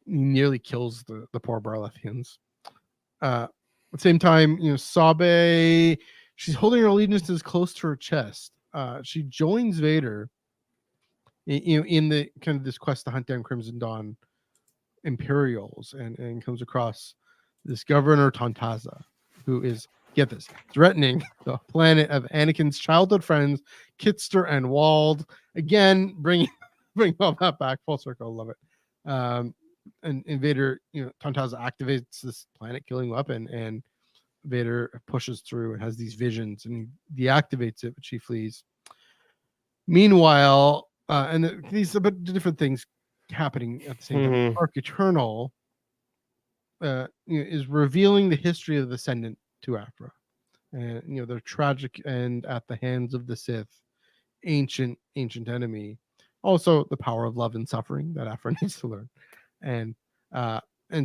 nearly kills the poor Barlathians. At the same time, Sabe, she's holding her allegiances close to her chest. She joins Vader in the kind of this quest to hunt down Crimson Dawn Imperials, and comes across this Governor Tantaza, who is, get this, threatening the planet of Anakin's childhood friends, Kitster and Wald. Again, bring all that back full circle. Love it. and Vader, Tantaza activates this planet-killing weapon, and Vader pushes through and has these visions, and he deactivates it, but she flees. Meanwhile, and these but different things happening at the same time. Arc Eternal is revealing the history of the Ascendant to Aphra, and their tragic end at the hands of the Sith, ancient enemy. Also, the power of love and suffering that Aphra needs to learn, and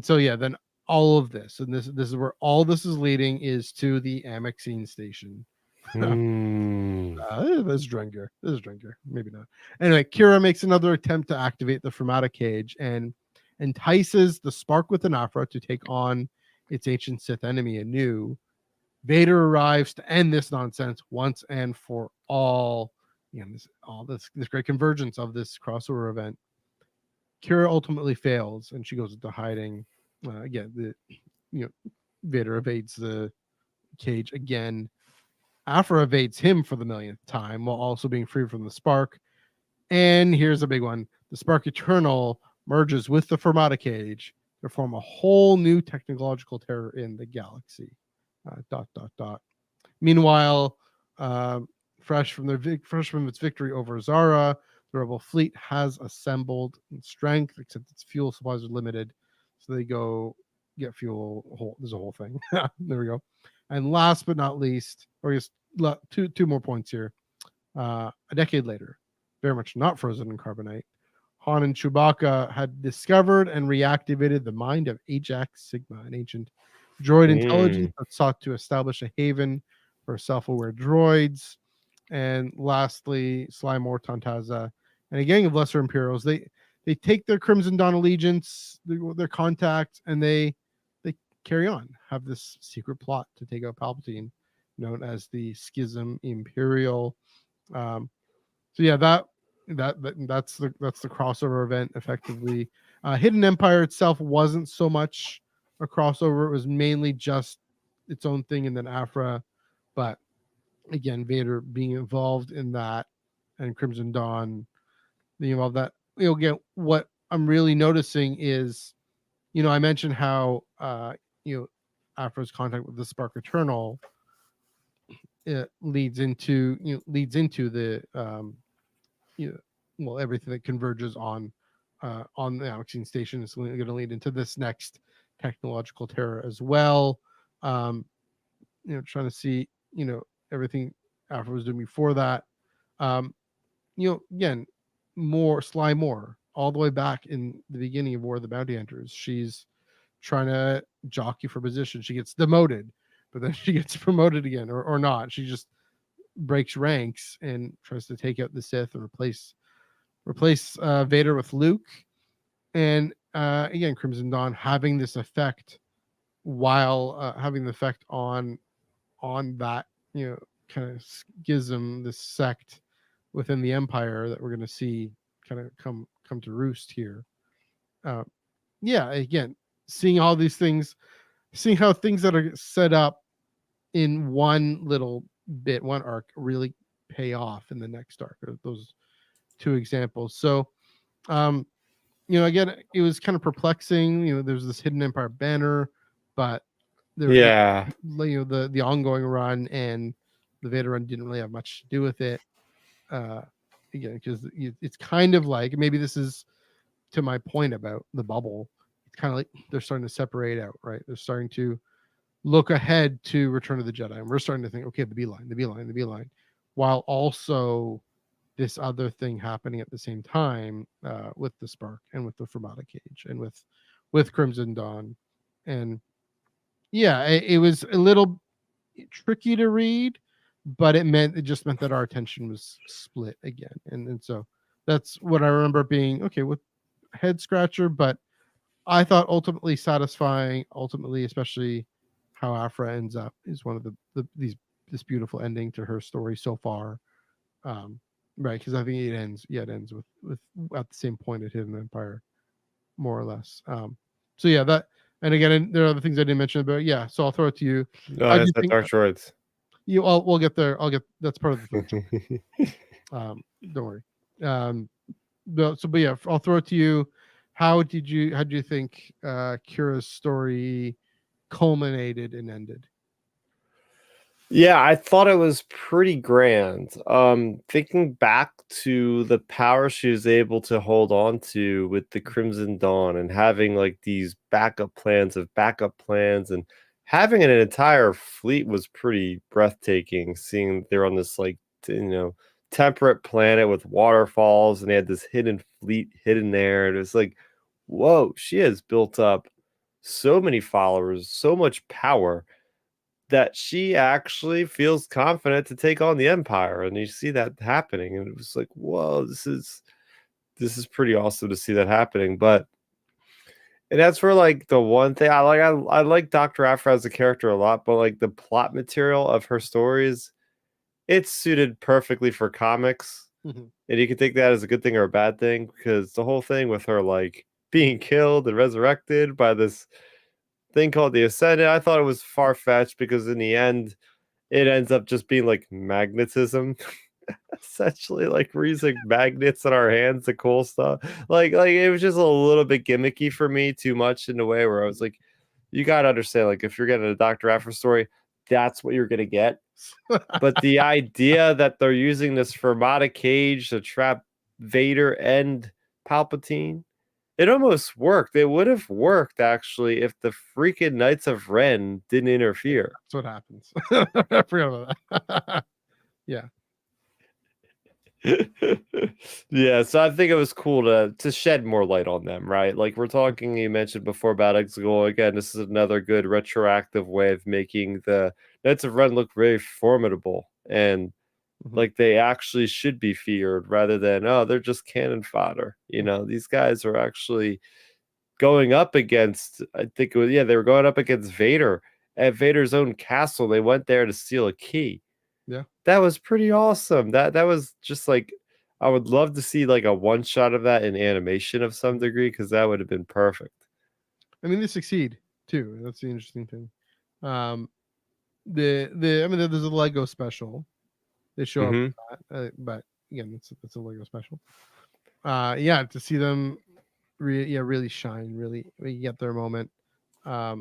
so then all of this, and this is where all this is leading, is to the Amexine station. This is Drenger. Maybe not. Anyway, Kira makes another attempt to activate the Fermata cage and entices the Spark within Aphra to take on its ancient Sith enemy anew. Vader arrives to end this nonsense once and for all. This great convergence of this crossover event. Kira ultimately fails, and she goes into hiding. Vader evades the cage again. Aphra evades him for the millionth time while also being free from the Spark. And here's a big one. The Spark Eternal merges with the Fermata cage to form a whole new technological terror in the galaxy. ... Meanwhile, fresh from its victory over Zara, the Rebel fleet has assembled in strength, except its fuel supplies are limited. So they go get fuel. There's a whole thing. There we go. And last but not least, or just two more points here. A decade later, very much not frozen in carbonite, Han and Chewbacca had discovered and reactivated the mind of Ajax Sigma, an ancient droid intelligence that sought to establish a haven for self-aware droids. And lastly, Sly Moore, Tantaza, and a gang of lesser Imperials. They take their Crimson Dawn allegiance, their contact, and they carry on, have this secret plot to take out Palpatine, known as the Schism Imperial. So yeah, that's the crossover event effectively. Hidden Empire itself wasn't so much a crossover; it was mainly just its own thing, and then Aphra. But again, Vader being involved in that, and Crimson Dawn being involved in that. Again, what I'm really noticing is, I mentioned how Aphra's contact with the Spark Eternal, it leads into the everything that converges on the Amexine station is going to lead into this next technological terror as well. Trying to see everything Aphra was doing before that. Again, Sly Moore, all the way back in the beginning of War of the Bounty Hunters, she's trying to jockey for position. She gets demoted, but then she gets promoted again, or not. She just breaks ranks and tries to take out the Sith and replace Vader with Luke. And again, Crimson Dawn having this effect while having the effect on that kind of schism, this sect within the Empire that we're going to see kind of come to roost here. Again, seeing all these things, seeing how things that are set up in one little bit, one arc, really pay off in the next arc. Those two examples. So, again, it was kind of perplexing. There's this Hidden Empire banner, but the ongoing run and the Vader run didn't really have much to do with it. Again, because it's kind of like, maybe this is to my point about the bubble. It's kind of like they're starting to separate out, right? They're starting to look ahead to Return of the Jedi, and we're starting to think, okay, the beeline, while also this other thing happening at the same time with the Spark and with the Fermata cage and with Crimson Dawn. And yeah, it was a little tricky to read, but it just meant that our attention was split again. And so that's what I remember being, okay, with head scratcher, but I thought ultimately satisfying, especially how Aphra ends up is one of this beautiful ending to her story so far. Right, because I think it ends with at the same point at Hidden Empire, more or less. So yeah, that, and again, there are other things I didn't mention, but yeah, so I'll throw it to you. No, that's the Dark Droids. We'll get there. That's part of the thing. Don't worry. But yeah, I'll throw it to you. how did you think Kira's story culminated and ended? Yeah, I thought it was pretty grand. Thinking back to the power she was able to hold on to with the Crimson Dawn and having like these backup plans and having an entire fleet was pretty breathtaking. Seeing they're on this like temperate planet with waterfalls and they had this hidden fleet hidden there. And it was like, whoa, she has built up so many followers, so much power that she actually feels confident to take on the Empire, and you see that happening, and it was like, whoa, this is pretty awesome to see that happening. But and that's for like the one thing I like Dr. Aphra as a character a lot, but like the plot material of her stories, it's suited perfectly for comics. Mhm. And you can take that as a good thing or a bad thing, because the whole thing with her like being killed and resurrected by this thing called the Ascendant, I thought it was far-fetched because in the end it ends up just being like magnetism. Essentially, like we're using magnets in our hands to cool stuff. Like it was just a little bit gimmicky for me, too much in a way where I was like, you gotta understand, like if you're getting a Dr. Aphra story, that's what you're gonna get. But the idea that they're using this Fermata cage to trap Vader and Palpatine, it almost worked. It would have worked actually if the freaking Knights of Ren didn't interfere. That's what happens. I forgot about that. Yeah. Yeah, so I think it was cool to shed more light on them, right? Like we're talking, you mentioned before about Exegol. Again, this is another good retroactive way of making the Knights of Ren look very formidable and like they actually should be feared rather than, oh, they're just cannon fodder. These guys are actually going up against, I think it was, yeah, they were going up against Vader at Vader's own castle. They went there to steal a key. Yeah. That was pretty awesome. That was just like, I would love to see like a one shot of that in animation of some degree, because that would have been perfect. I mean, they succeed too. That's the interesting thing. There's a Lego special. They show up with that, but again, it's a Lego special. Yeah, to see them really shine, really get their moment. Yeah,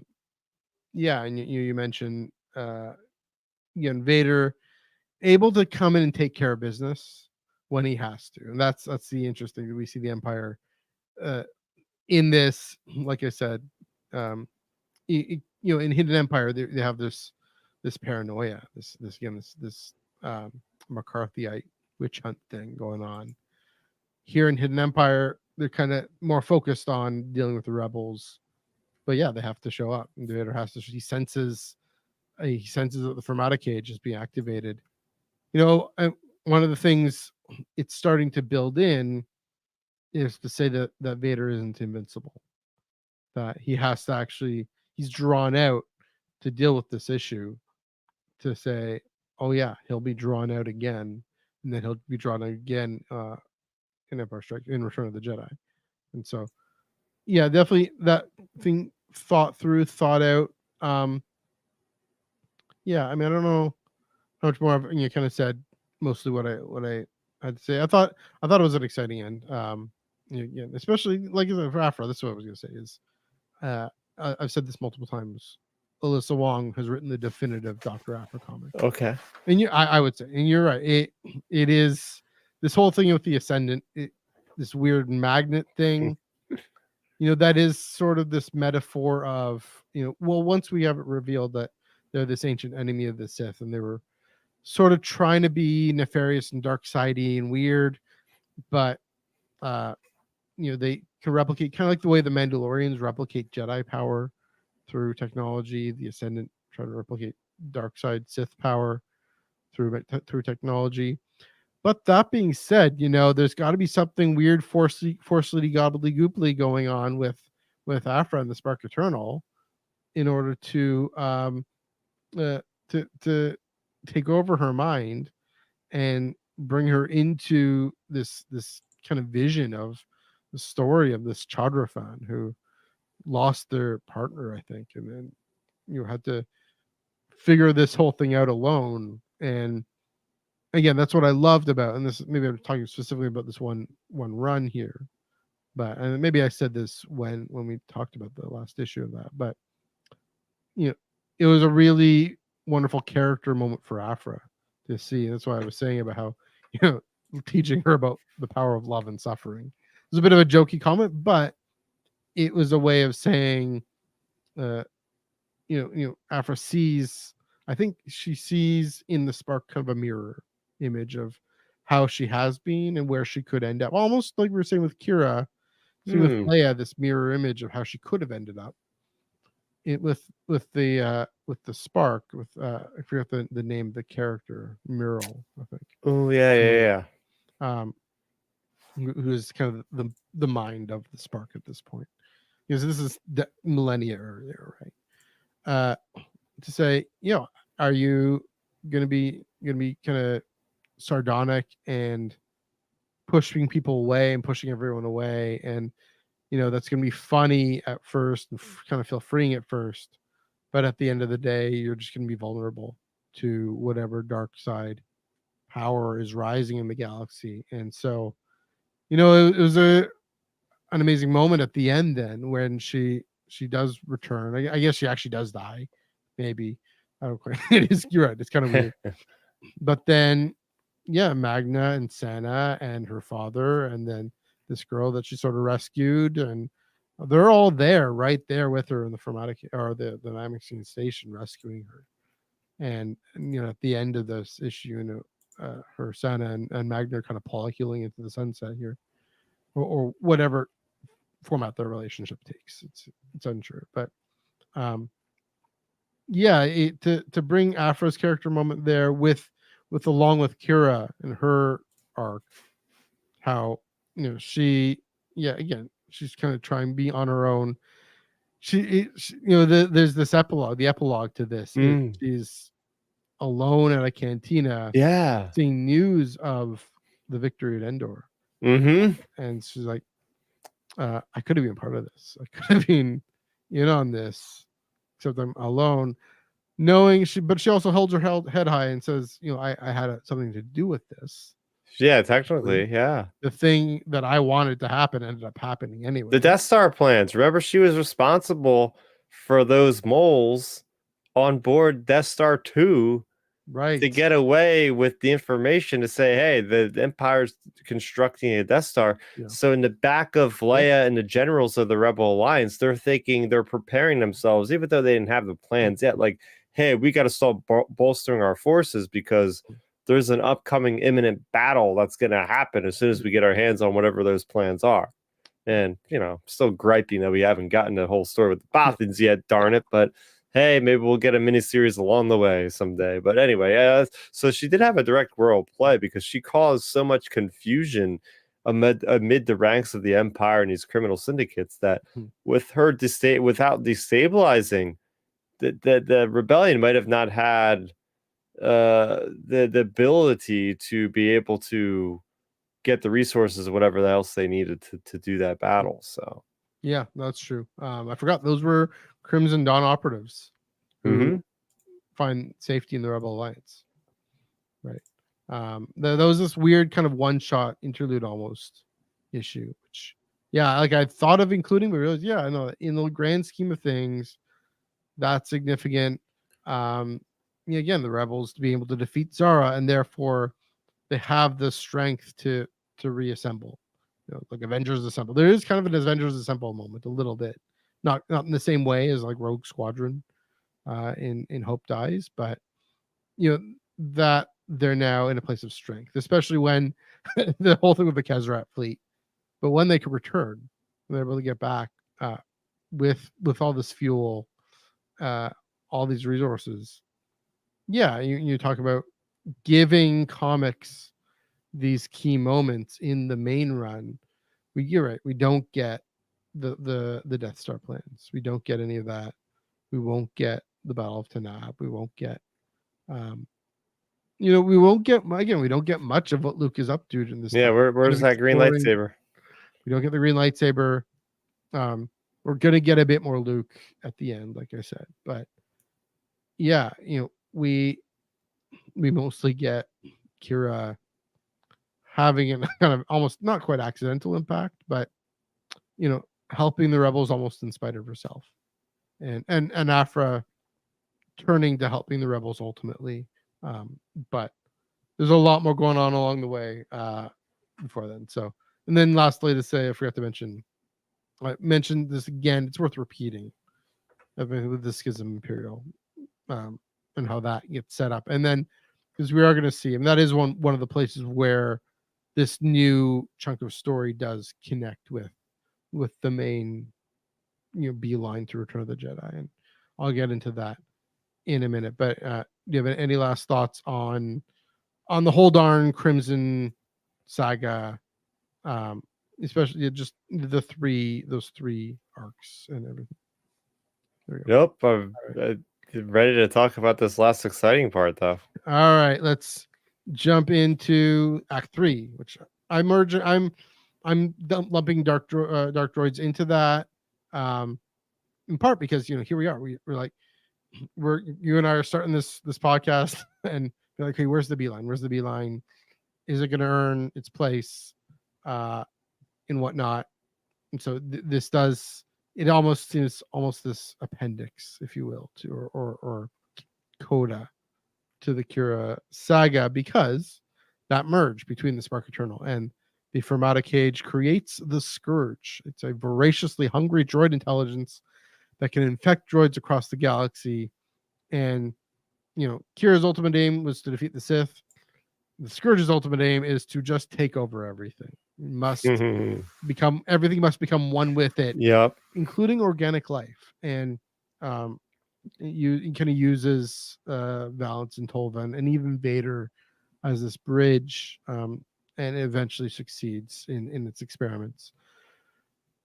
and you mentioned again, Vader able to come in and take care of business when he has to, and that's the interesting. We see the Empire in this, like I said, in Hidden Empire, they have this paranoia, this McCarthyite witch hunt thing going on. Here in Hidden Empire, they're kind of more focused on dealing with the rebels, but yeah, they have to show up. And Vader has to. He senses that the Fermata cage is being activated. One of the things it's starting to build in is to say that Vader isn't invincible. That he has to actually, he's drawn out to deal with this issue. To say, oh yeah, he'll be drawn out again, and then he'll be drawn out again in Empire Strikes, in Return of the Jedi. And so, yeah, definitely that thing thought through, thought out. Yeah, I mean, I don't know how much more you kind of said mostly what I had to say. I thought it was an exciting end. Yeah, especially like for Afro. That's what I was gonna say is, I've said this multiple times. Alyssa Wong has written the definitive Dr. Aphra comic. Okay. And I would say, and you're right. It is this whole thing with the Ascendant, this weird magnet thing. That is sort of this metaphor of, well, once we have it revealed that they're this ancient enemy of the Sith, and they were sort of trying to be nefarious and dark-sidey and weird, but they can replicate, kind of like the way the Mandalorians replicate Jedi power through technology. The Ascendant try to replicate dark side Sith power through technology. But that being said, there's got to be something weird, forcely gobbly going on with Aphra and the Spark Eternal, in order to take over her mind and bring her into this kind of vision of the story of this Chadra fan who lost their partner, I think, and then had to figure this whole thing out alone. And again, that's what I loved about, and this, maybe I'm talking specifically about this one run here, But and maybe I said this when we talked about the last issue of that, but it was a really wonderful character moment for Afra to see. That's why I was saying about how teaching her about the power of love and suffering. It was a bit of a jokey comment, but it was a way of saying, Afra sees. I think she sees in the spark kind of a mirror image of how she has been and where she could end up. Almost like we were saying with Kira, see with Leia, this mirror image of how she could have ended up. With the spark, with I forget the name of the character, Mural, I think. Oh yeah. Who is kind of the mind of the spark at this point, because this is the millennia earlier, right? To say, are you gonna be kind of sardonic and pushing people away and pushing everyone away, and that's going to be funny at first and kind of feel freeing at first, but at the end of the day you're just going to be vulnerable to whatever dark side power is rising in the galaxy. And so it was an amazing moment at the end then when she does return. I guess she actually does die, maybe. I don't quite it is, you're right, it's kind of weird. But then Magna and Sana and her father, and then this girl that she sort of rescued, and they're all there, right there with her in the Formatic or the Mamixine station, rescuing her. And at the end of this issue, her Sana and Magna are kind of polyculing into the sunset here, or whatever format their relationship takes. It's unsure, but to bring Afra's character moment there with along with Kira and her arc, how she again she's kind of trying to be on her own. There's this epilogue, the epilogue to this. She's alone at a cantina, seeing news of the victory at Endor, and she's like, I could have been part of this. I could have been in on this, except I'm alone. But she also holds her head high and says, I had something to do with this. Yeah, technically, yeah. The thing that I wanted to happen ended up happening anyway. The Death Star plans. Remember, she was responsible for those moles on board Death Star 2, right, to get away with the information to say, hey, the Empire's constructing a Death Star. So in the back of Leia and the generals of the Rebel Alliance, they're thinking, they're preparing themselves, even though they didn't have the plans yet, like, hey, we got to start bolstering our forces because there's an upcoming imminent battle that's going to happen as soon as we get our hands on whatever those plans are. And, still griping that we haven't gotten the whole story with the Bothans yet, darn it. But hey, maybe we'll get a miniseries along the way someday. But anyway, so she did have a direct role play because she caused so much confusion amid the ranks of the Empire and these criminal syndicates that with her without destabilizing, the rebellion might have not had the ability to be able to get the resources or whatever else they needed to do that battle. So yeah, that's true. I forgot those were Crimson Dawn operatives who find safety in the Rebel Alliance, right? There was this weird kind of one-shot interlude almost issue, which like I thought of including, but realized I know in the grand scheme of things that's significant. Again, the rebels to be able to defeat Zara, and therefore they have the strength to reassemble, like Avengers Assemble. There is kind of an Avengers Assemble moment a little bit, not in the same way as like Rogue Squadron in Hope Dies, but that they're now in a place of strength, especially when the whole thing with the Kezrat fleet, but when they can return, they're able to get back with all this fuel, all these resources. You talk about giving comics these key moments in the main run. You're right, we don't get the Death Star plans. We don't get any of that. We won't get the Battle of Tanab. We won't get we don't get much of what Luke is up to in this. Where's that green lightsaber? We don't get the green lightsaber. We're gonna get a bit more Luke at the end, like I said, but we mostly get Kira having a kind of almost not quite accidental impact, but helping the rebels almost in spite of herself, and Afra turning to helping the rebels ultimately. But there's a lot more going on along the way before then. So, and then lastly to say, I forgot to mention, I mentioned this again. It's worth repeating with the Schism Imperial, and how that gets set up, and then because we are going to see, and that is one of the places where this new chunk of story does connect with the main beeline to Return of the Jedi, and I'll get into that in a minute. But do you have any last thoughts on the whole darn Crimson saga, especially just those three arcs and everything? Yep, I'm ready to talk about this last exciting part, though. All right, let's jump into Act 3, which I'm lumping dark droids into that, in part because here we are. We're like, you and I are starting this podcast, and they're like, hey, where's the beeline? Where's the beeline? Is it going to earn its place, and whatnot? And so this does. It almost seems almost this appendix, if you will, to or coda to the Kira saga, because that merge between the Spark Eternal and the Fermata Cage creates the Scourge. It's a voraciously hungry droid intelligence that can infect droids across the galaxy. And Kira's ultimate aim was to defeat the Sith. The Scourge's ultimate aim is to just take over everything. Everything must become one with it. Yep. Including organic life. And you kind of uses Valance and Tolvan and even Vader as this bridge, and eventually succeeds in its experiments.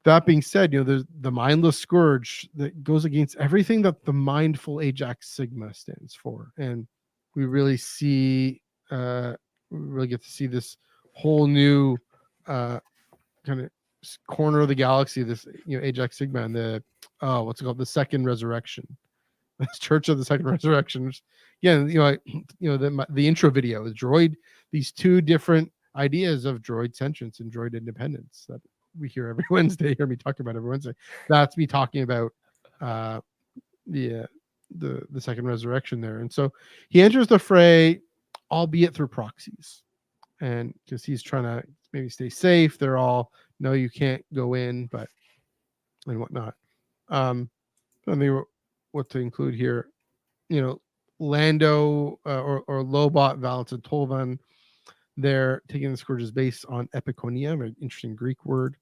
That being said, there's the mindless Scourge that goes against everything that the mindful Ajax Sigma stands for, and we really get to see this whole new kind of corner of the galaxy. This Ajax Sigma and the what's it called, the Second Resurrection, this Church of the Second Resurrection. Which, the intro video is droid. These two different ideas of droid sentience and droid independence that we hear every Wednesday. Hear me talking about every Wednesday. That's me talking about the Second Resurrection there. And so he enters the fray, albeit through proxies, and because he's trying to maybe stay safe. They're all, no, you can't go in, but and whatnot. I mean, what to include here? Lando or Lobot, Valance, and Tolvan. They're taking the Scourge's base on Epiconia, an interesting Greek word,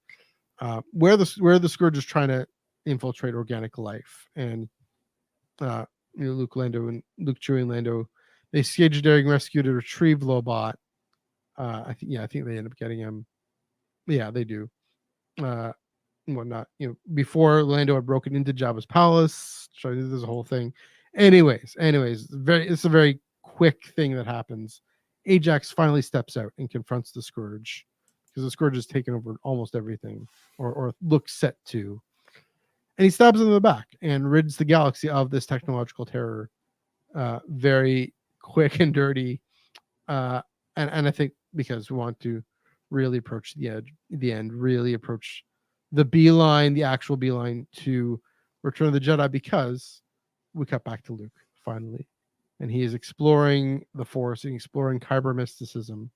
where the Scourge is trying to infiltrate organic life. And Luke, Chewie, and Lando, they stage a daring rescue to retrieve Lobot. I think they end up getting him. Yeah, they do. And whatnot. Before Lando had broken into Jabba's palace, so there's a whole thing. Anyways, it's a very quick thing that happens. Ajax finally steps out and confronts the Scourge, because the Scourge has taken over almost everything, or looks set to. And he stabs him in the back and rids the galaxy of this technological terror. Very quick and dirty. And I think because we want to really approach the end, really approach the beeline, the actual beeline to Return of the Jedi, because we cut back to Luke finally. And he is exploring the Force and exploring Kyber mysticism.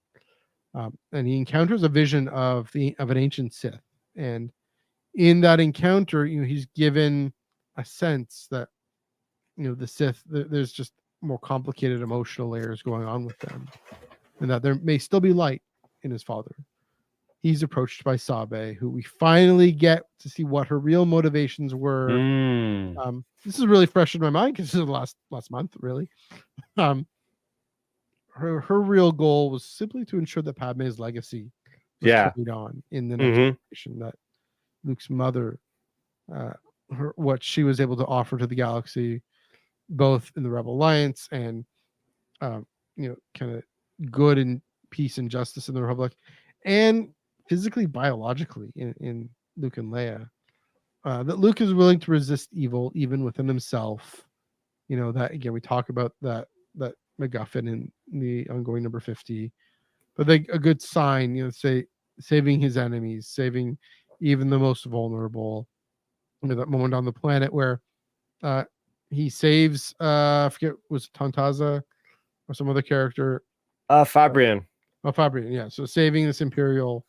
And he encounters a vision of an ancient Sith. And in that encounter, he's given a sense that, the Sith, there's just more complicated emotional layers going on with them, and that there may still be light in his father. He's approached by Sabe, who we finally get to see what her real motivations were. This is really fresh in my mind because this is last month, really. Her real goal was simply to ensure that Padme's legacy was carried on in the next generation. That Luke's mother, what she was able to offer to the galaxy, both in the Rebel Alliance and kind of good and peace and justice in the Republic, and physically, biologically in Luke and Leia. That Luke is willing to resist evil even within himself. That again, we talk about that MacGuffin in the ongoing number 50, but a good sign, saving his enemies, saving even the most vulnerable. That moment on the planet where he saves I forget, was it Tantaza or some other character? Fabrian. Fabrian, yeah. So saving this Imperial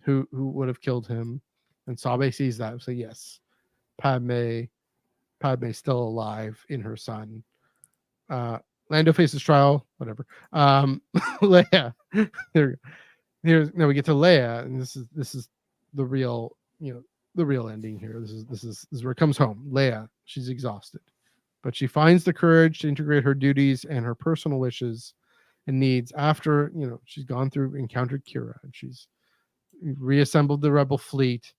who would have killed him, and Sabe sees that. So yes, Padme's still alive in her son. Lando faces trial, whatever. Leia. Now we get to Leia, and this is the real, the real ending here. This is where it comes home. Leia, she's exhausted, but she finds the courage to integrate her duties and her personal wishes and needs after she's encountered Kira, and she's reassembled the rebel fleet,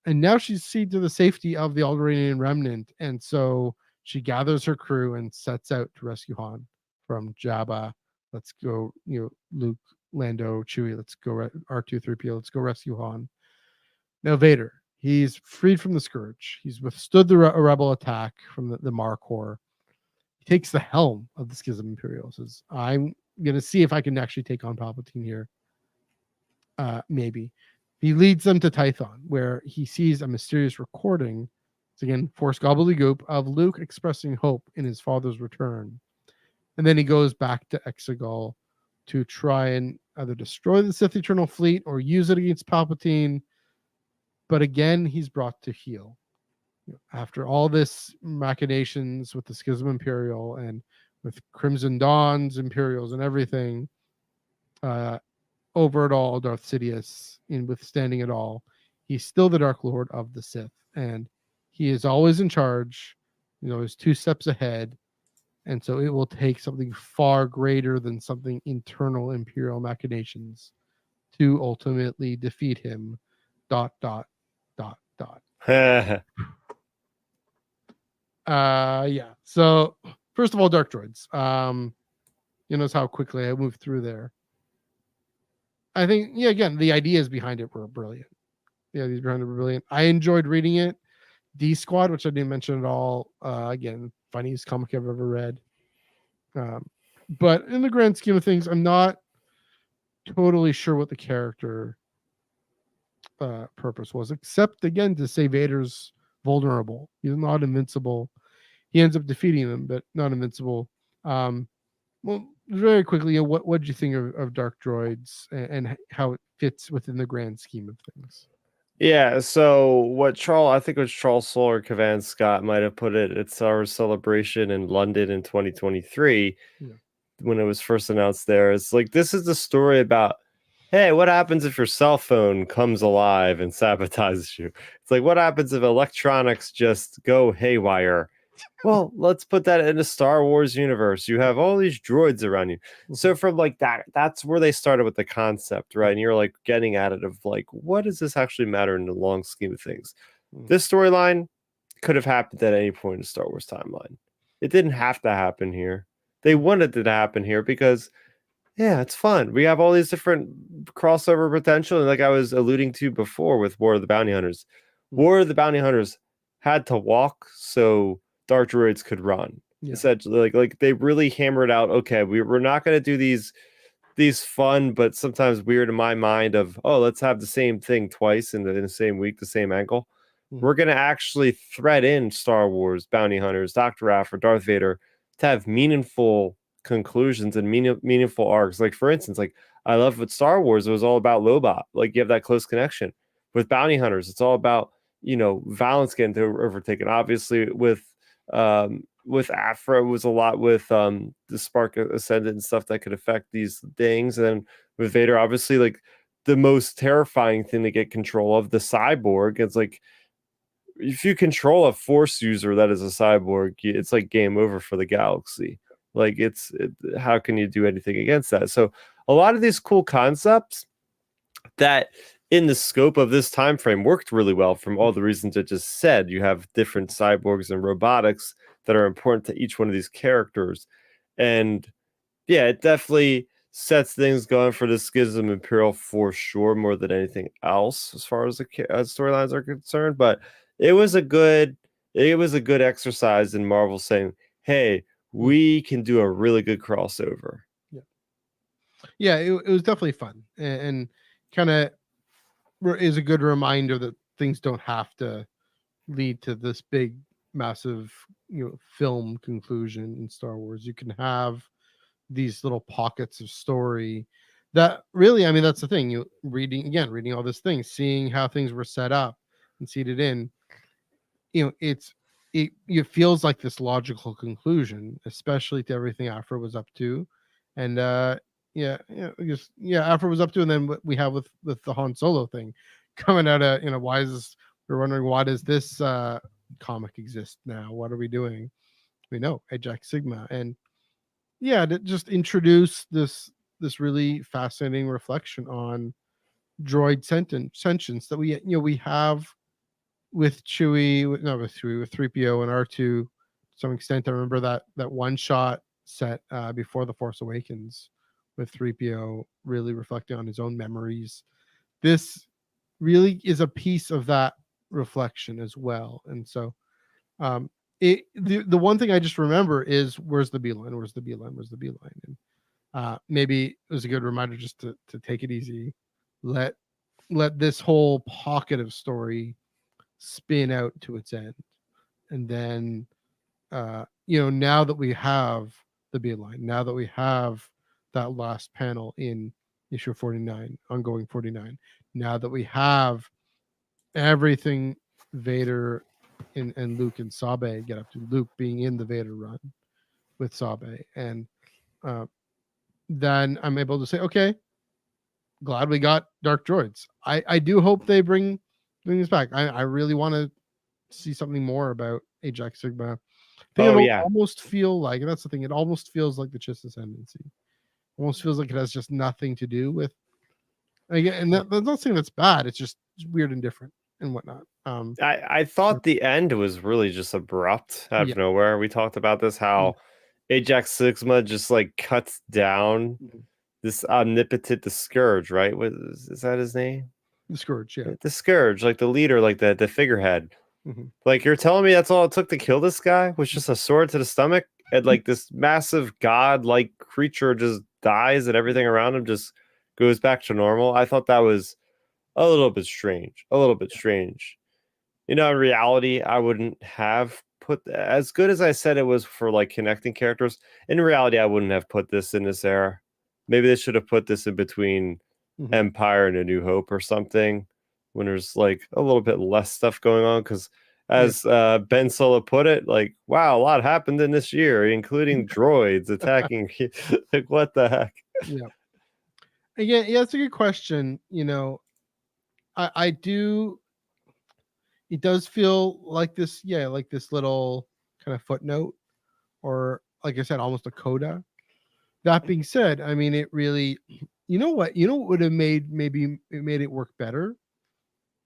and now she's seen to the safety of the Alderaanian remnant, and so she gathers her crew and sets out to rescue Han from Jabba. Let's go, Luke, Lando, Chewie, let's go, R2-3PO, let's go rescue Han. Now Vader, he's freed from the Scourge. He's withstood a rebel attack from the Markor. He takes the helm of the Schism Imperial. Says, I'm going to see if I can actually take on Palpatine here. Maybe. He leads them to Tython, where he sees a mysterious recording. It's again, Force gobbledygook of Luke expressing hope in his father's return. And then he goes back to Exegol to try and either destroy the Sith Eternal Fleet or use it against Palpatine. But again, he's brought to heel. After all this machinations with the Schism Imperial and with Crimson Dawn's Imperials and everything, over it all, Darth Sidious, in withstanding it all, he's still the Dark Lord of the Sith, and he is always in charge. He's 2 steps ahead, and so it will take something far greater than something internal Imperial machinations to ultimately defeat him. ... Yeah. So first of all, Dark Droids. Notice how quickly I moved through there. I think, again, the ideas behind it were brilliant. These behind it were brilliant. I enjoyed reading it. D Squad, which I didn't mention at all. Again, funniest comic I've ever read. But in the grand scheme of things, I'm not totally sure what the character purpose was, except again to say Vader's vulnerable. He's not invincible. He ends up defeating them, but not invincible. Well, very quickly, what did you think of Dark Droids and how it fits within the grand scheme of things? Yeah, so I think it was Charles Solar Cavan Scott might have put it. It's our celebration in London in 2023 when it was first announced there. It's like, this is the story about, hey, what happens if your cell phone comes alive and sabotages you? It's like, what happens if electronics just go haywire? Well, let's put that in a Star Wars universe. You have all these droids around you. So from like that's where they started with the concept, right? And you're like getting at it of like, what does this actually matter in the long scheme of things? This storyline could have happened at any point in the Star Wars timeline. It didn't have to happen here. They wanted it to happen here because, yeah, it's fun. We have all these different crossover potential. And like I was alluding to before with War of the Bounty Hunters, War of the Bounty Hunters had to walk so Dark Droids could run. Essentially, like they really hammered out, okay, we're not going to do these fun but sometimes weird in my mind of, oh, let's have the same thing twice in the same week, the same angle. We're going to actually thread in Star Wars Bounty Hunters, Dr. Aphra, Darth Vader to have meaningful conclusions and meaningful arcs. Like, for instance, like I love with Star Wars, it was all about Lobot. Like, you have that close connection. With Bounty Hunters, it's all about, Valance getting overtaken. Obviously, with Aphra, it was a lot with the Spark Ascendant and stuff that could affect these things. And then with Vader, obviously, like the most terrifying thing to get control of, the cyborg. It's like, if you control a Force user that is a cyborg, it's like game over for the galaxy. Like, how can you do anything against that? So a lot of these cool concepts that in the scope of this time frame worked really well from all the reasons I just said. You have different cyborgs and robotics that are important to each one of these characters. And yeah, it definitely sets things going for the Schism Imperial for sure, more than anything else as far as the storylines are concerned. But it was a good exercise in Marvel saying, hey, we can do a really good crossover. Yeah, it was definitely fun, and kind of is a good reminder that things don't have to lead to this big, massive, film conclusion in Star Wars. You can have these little pockets of story that really, I mean, that's the thing. You reading all this things, seeing how things were set up and seated in, it feels like this logical conclusion, especially to everything Afra was up to. And Afra was up to, and then what we have with the Han Solo thing coming out of, why is this, we're wondering, why does this comic exist now? What are we doing? We know Ajax Sigma, and to just introduce this really fascinating reflection on droid sentience that we have with Chewie, with 3PO and R2 to some extent. I remember that one shot set before The Force Awakens with 3PO really reflecting on his own memories. This really is a piece of that reflection as well. And so the one thing I just remember is, where's the beeline? Where's the beeline? Where's the beeline? And maybe it was a good reminder just to take it easy. Let this whole pocket of story spin out to its end. And then now that we have the beeline, now that we have that last panel in issue 49, ongoing 49, now that we have everything Vader and Luke and Sabe get up to, Luke being in the Vader run with Sabe, and then I'm able to say, okay, glad we got Dark Droids. I do hope they bring this back. I really want to see something more about Ajax Sigma. I think it'll almost feel like, and that's the thing, it almost feels like the Chiss Ascendancy. Almost feels like it has just nothing to do with, again, and that's not saying that's bad. It's just weird and different and whatnot. I thought the end was really just abrupt out of nowhere. We talked about this, how Ajax Sigma just like cuts down this omnipotent, the Scourge, right? What is that his name? The Scourge, yeah. The Scourge, like the leader, like the figurehead. Like, you're telling me that's all it took to kill this guy was just a sword to the stomach, and like this massive god-like creature just dies and everything around him just goes back to normal? I thought that was a little bit strange. In reality, I wouldn't have put, as good as I said it was for like connecting characters, in reality, I wouldn't have put this in this era. Maybe they should have put this in between Empire and A New Hope or something, when there's like a little bit less stuff going on. Because as Ben Solo put it, like, wow, a lot happened in this year, including droids attacking. Like, what the heck? Yeah. Again, it's a good question. I do. It does feel like this, like this little kind of footnote, or like I said, almost a coda. That being said, I mean, it really, what would have made it work better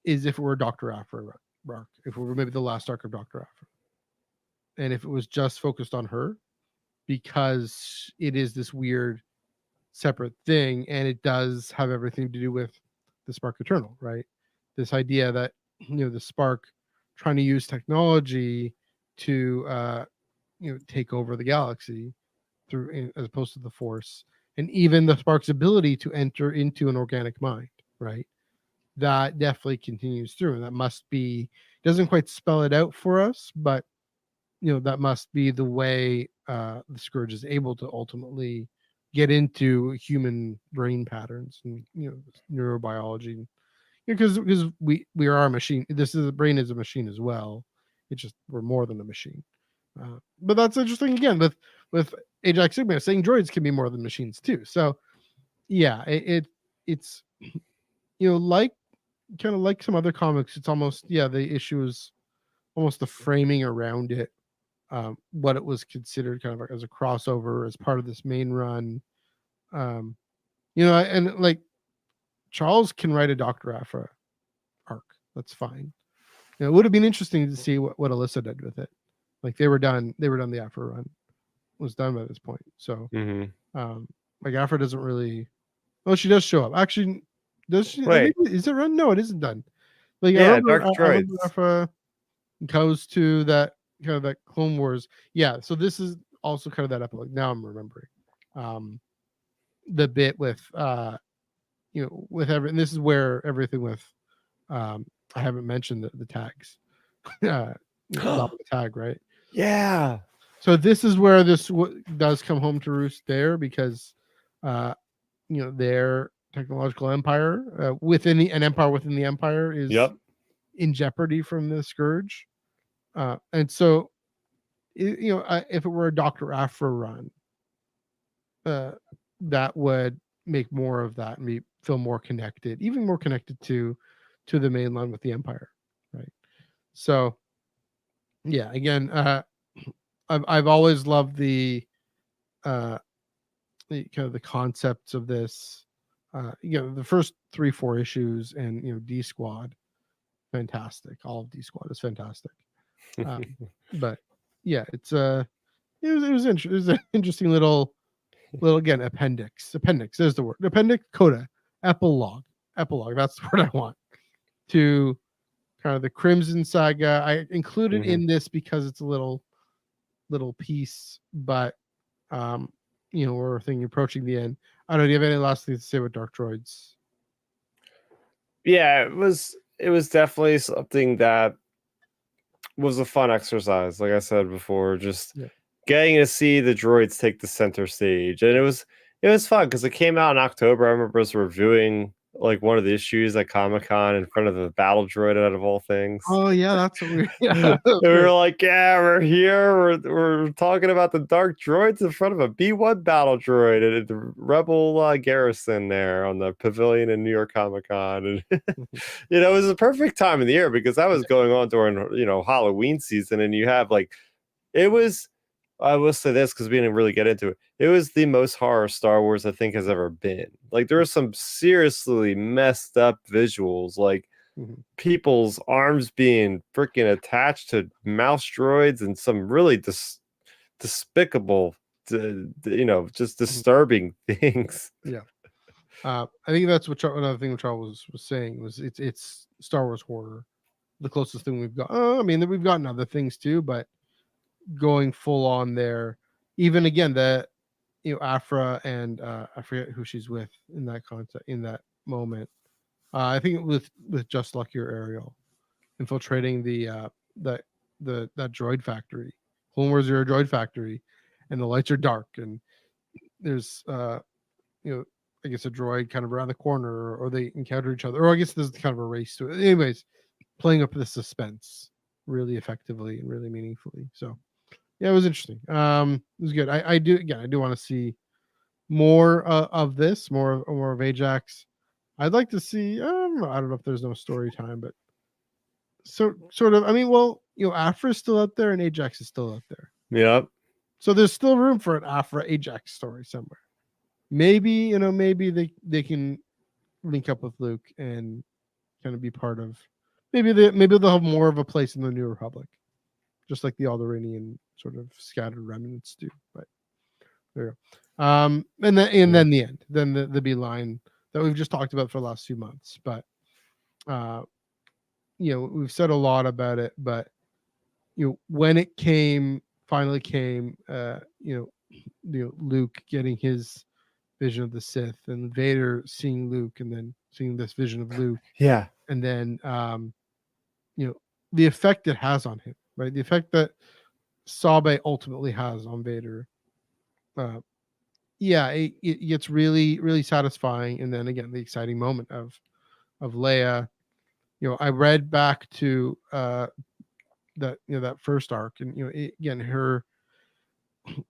is if it were Dr. Aphra arc, if it were maybe the last arc of Dr. Aphra, and if it was just focused on her, because it is this weird separate thing, and it does have everything to do with the Spark Eternal, right? This idea that the Spark trying to use technology to take over the galaxy through, as opposed to the Force, and even the Spark's ability to enter into an organic mind, right? That definitely continues through, and that must be, doesn't quite spell it out for us, but that must be the way the Scourge is able to ultimately get into human brain patterns and neurobiology, because we are a machine. The brain is a machine as well. It's just, we're more than a machine. But that's interesting, again, with Ajax Sigma saying droids can be more than machines too. So it's like, kind of like some other comics, it's almost, the issue is almost the framing around it, what it was considered kind of as a crossover as part of this main run. And like, Charles can write a Dr. Aphra arc, that's fine. It would have been interesting to see what Alyssa did with it. Like, they were done the Aphra run was done by this point. So like, Aphra doesn't really, she does show up, actually. Does she? Wait, is it run? No, it isn't done. Like, Dark I Droids. remember Aphra goes to that kind of that Clone Wars. So this is also kind of that epilogue. Now I'm remembering the bit with with everything. This is where everything with I haven't mentioned the tags. The tag, right? Yeah. So this is where this does come home to roost there, because their technological empire an empire within the empire is in jeopardy from the scourge, and so if it were a Dr. Aphra run, that would make more of that and feel more connected, even more connected to the mainline with the empire, right? So yeah, again, I've always loved the kind of the concepts of this. The first 3-4 issues, and D Squad, fantastic. All of D Squad is fantastic. But yeah, it was interesting. It was an interesting little again appendix. There's the word. Appendix coda epilogue. That's the word I want to kind of the Crimson Saga. I included in this because it's a little piece, but we're approaching the end. I don't know. Do you have any last things to say about Dark Droids? Yeah, it was definitely something that was a fun exercise. Like I said before, just getting to see the droids take the center stage, and it was fun because it came out in October. I remember us reviewing like one of the issues at Comic-Con in front of the battle droid, out of all things. Oh yeah, that's what we. Yeah, we were like, yeah, we're here. We're talking about the dark droids in front of a B1 battle droid at the Rebel garrison there on the pavilion in New York Comic-Con, and it was a perfect time of the year because that was going on during Halloween season, and you have like it was. I will say this because we didn't really get into it. It was the most horror Star Wars I think has ever been. Like there were some seriously messed up visuals, like people's arms being freaking attached to mouse droids, and some really despicable, just disturbing things. Yeah. I think that's another thing which I was saying was it's Star Wars horror, the closest thing we've got. I mean, we've gotten other things too, but going full on there, even again Aphra and I forget who she's with in that concept in that moment. I think with Just Lucky or Ariel infiltrating that droid factory, Clone Wars Zero droid factory, and the lights are dark, and there's I guess a droid kind of around the corner, or they encounter each other, or I guess there's kind of a race to it. Anyways, playing up the suspense really effectively and really meaningfully. So yeah, it was interesting. It was good. I do want to see more of this, more of Ajax. I'd like to see. I don't know if there's no story time, but sort of. I mean, well, Aphra is still out there and Ajax is still out there. Yep. So there's still room for an Aphra Ajax story somewhere. Maybe they can link up with Luke and kind of be part of. Maybe they'll have more of a place in the New Republic, just like the Alderaanian sort of scattered remnants do. But there you go. And then the end, then the beeline that we've just talked about for the last few months. But we've said a lot about it. But when it finally came, Luke getting his vision of the Sith, and Vader seeing Luke, and then seeing this vision of Luke. Yeah. And then the effect it has on him, right? The effect that Sabe ultimately has on Vader. It gets really, really satisfying. And then again, the exciting moment of Leia. I read back to that first arc, and again,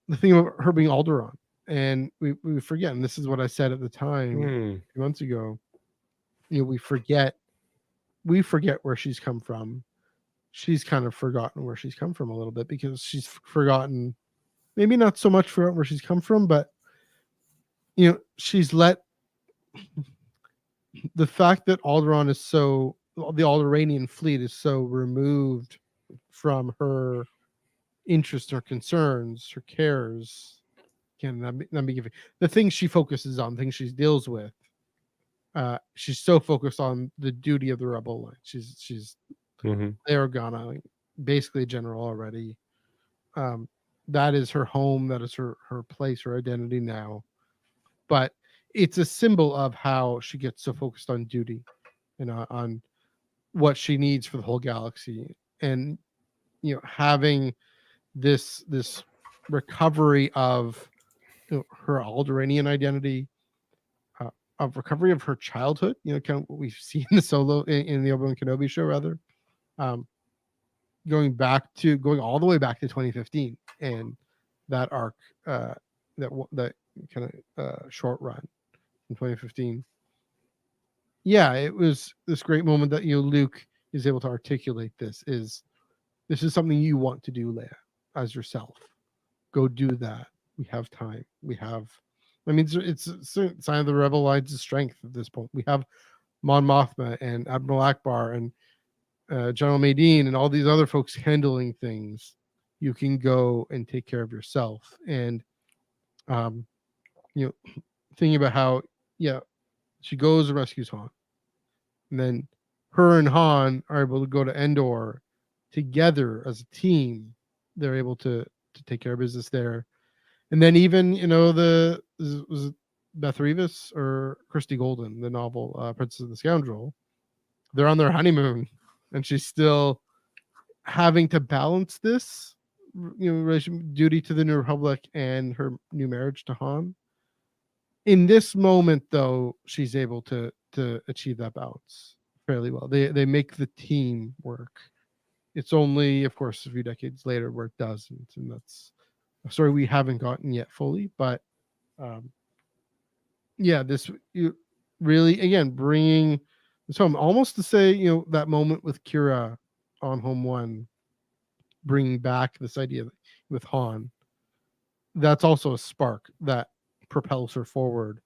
the thing about her being Alderaan, and we forget, and this is what I said at the time a few months ago. We forget where she's come from. She's kind of forgotten where she's come from a little bit, because she's forgotten, maybe not so much forgotten where she's come from, but she's let the fact that Alderaan is the Alderaanian fleet is so removed from her interests, her concerns, her cares. Let me give you the things she focuses on, things she deals with. She's so focused on the duty of the Rebel line. She's Aragana, basically a general already. That is her home. That is her place, her identity now. But it's a symbol of how she gets so focused on duty and on what she needs for the whole galaxy, and having this recovery of her Alderaanian identity, of recovery of her childhood, kind of what we've seen in the in the Obi-Wan Kenobi show, rather, going all the way back to 2015 and that arc, that kind of short run in 2015. Yeah, it was this great moment that Luke is able to articulate this is something you want to do, Leia, as yourself. Go do that. We have time. It's a sign of the Rebel Alliance's strength at this point. We have Mon Mothma and Admiral Akbar and General Madine and all these other folks handling things. You can go and take care of yourself. And thinking about how she goes and rescues Han, and then her and Han are able to go to Endor together as a team. They're able to take care of business there. And then even was it Beth Revis or Christy Golden, the novel Princess and the Scoundrel, they're on their honeymoon, and she's still having to balance this duty to the New Republic and her new marriage to Han. In this moment, though, she's able to achieve that balance fairly well. They make the team work. It's only, of course, a few decades later where it doesn't, and that's a story we haven't gotten yet fully. But this really, again, bringing this home, almost to say, that moment with Kira on Home One, bringing back this idea with Han. That's also a spark that propels her forward,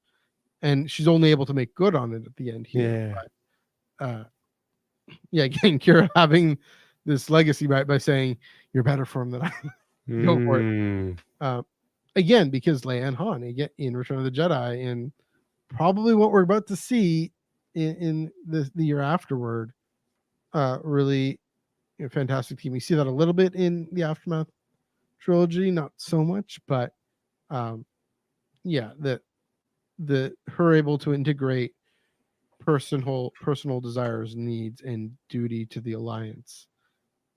and she's only able to make good on it at the end here. But, again, Kira having this legacy by saying you're better for him than I am. Go for it. Again, because Leia and Han again in Return of the Jedi, and probably what we're about to see in the year afterward, really fantastic team. We see that a little bit in the Aftermath trilogy, not so much, but that her able to integrate personal desires, needs, and duty to the Alliance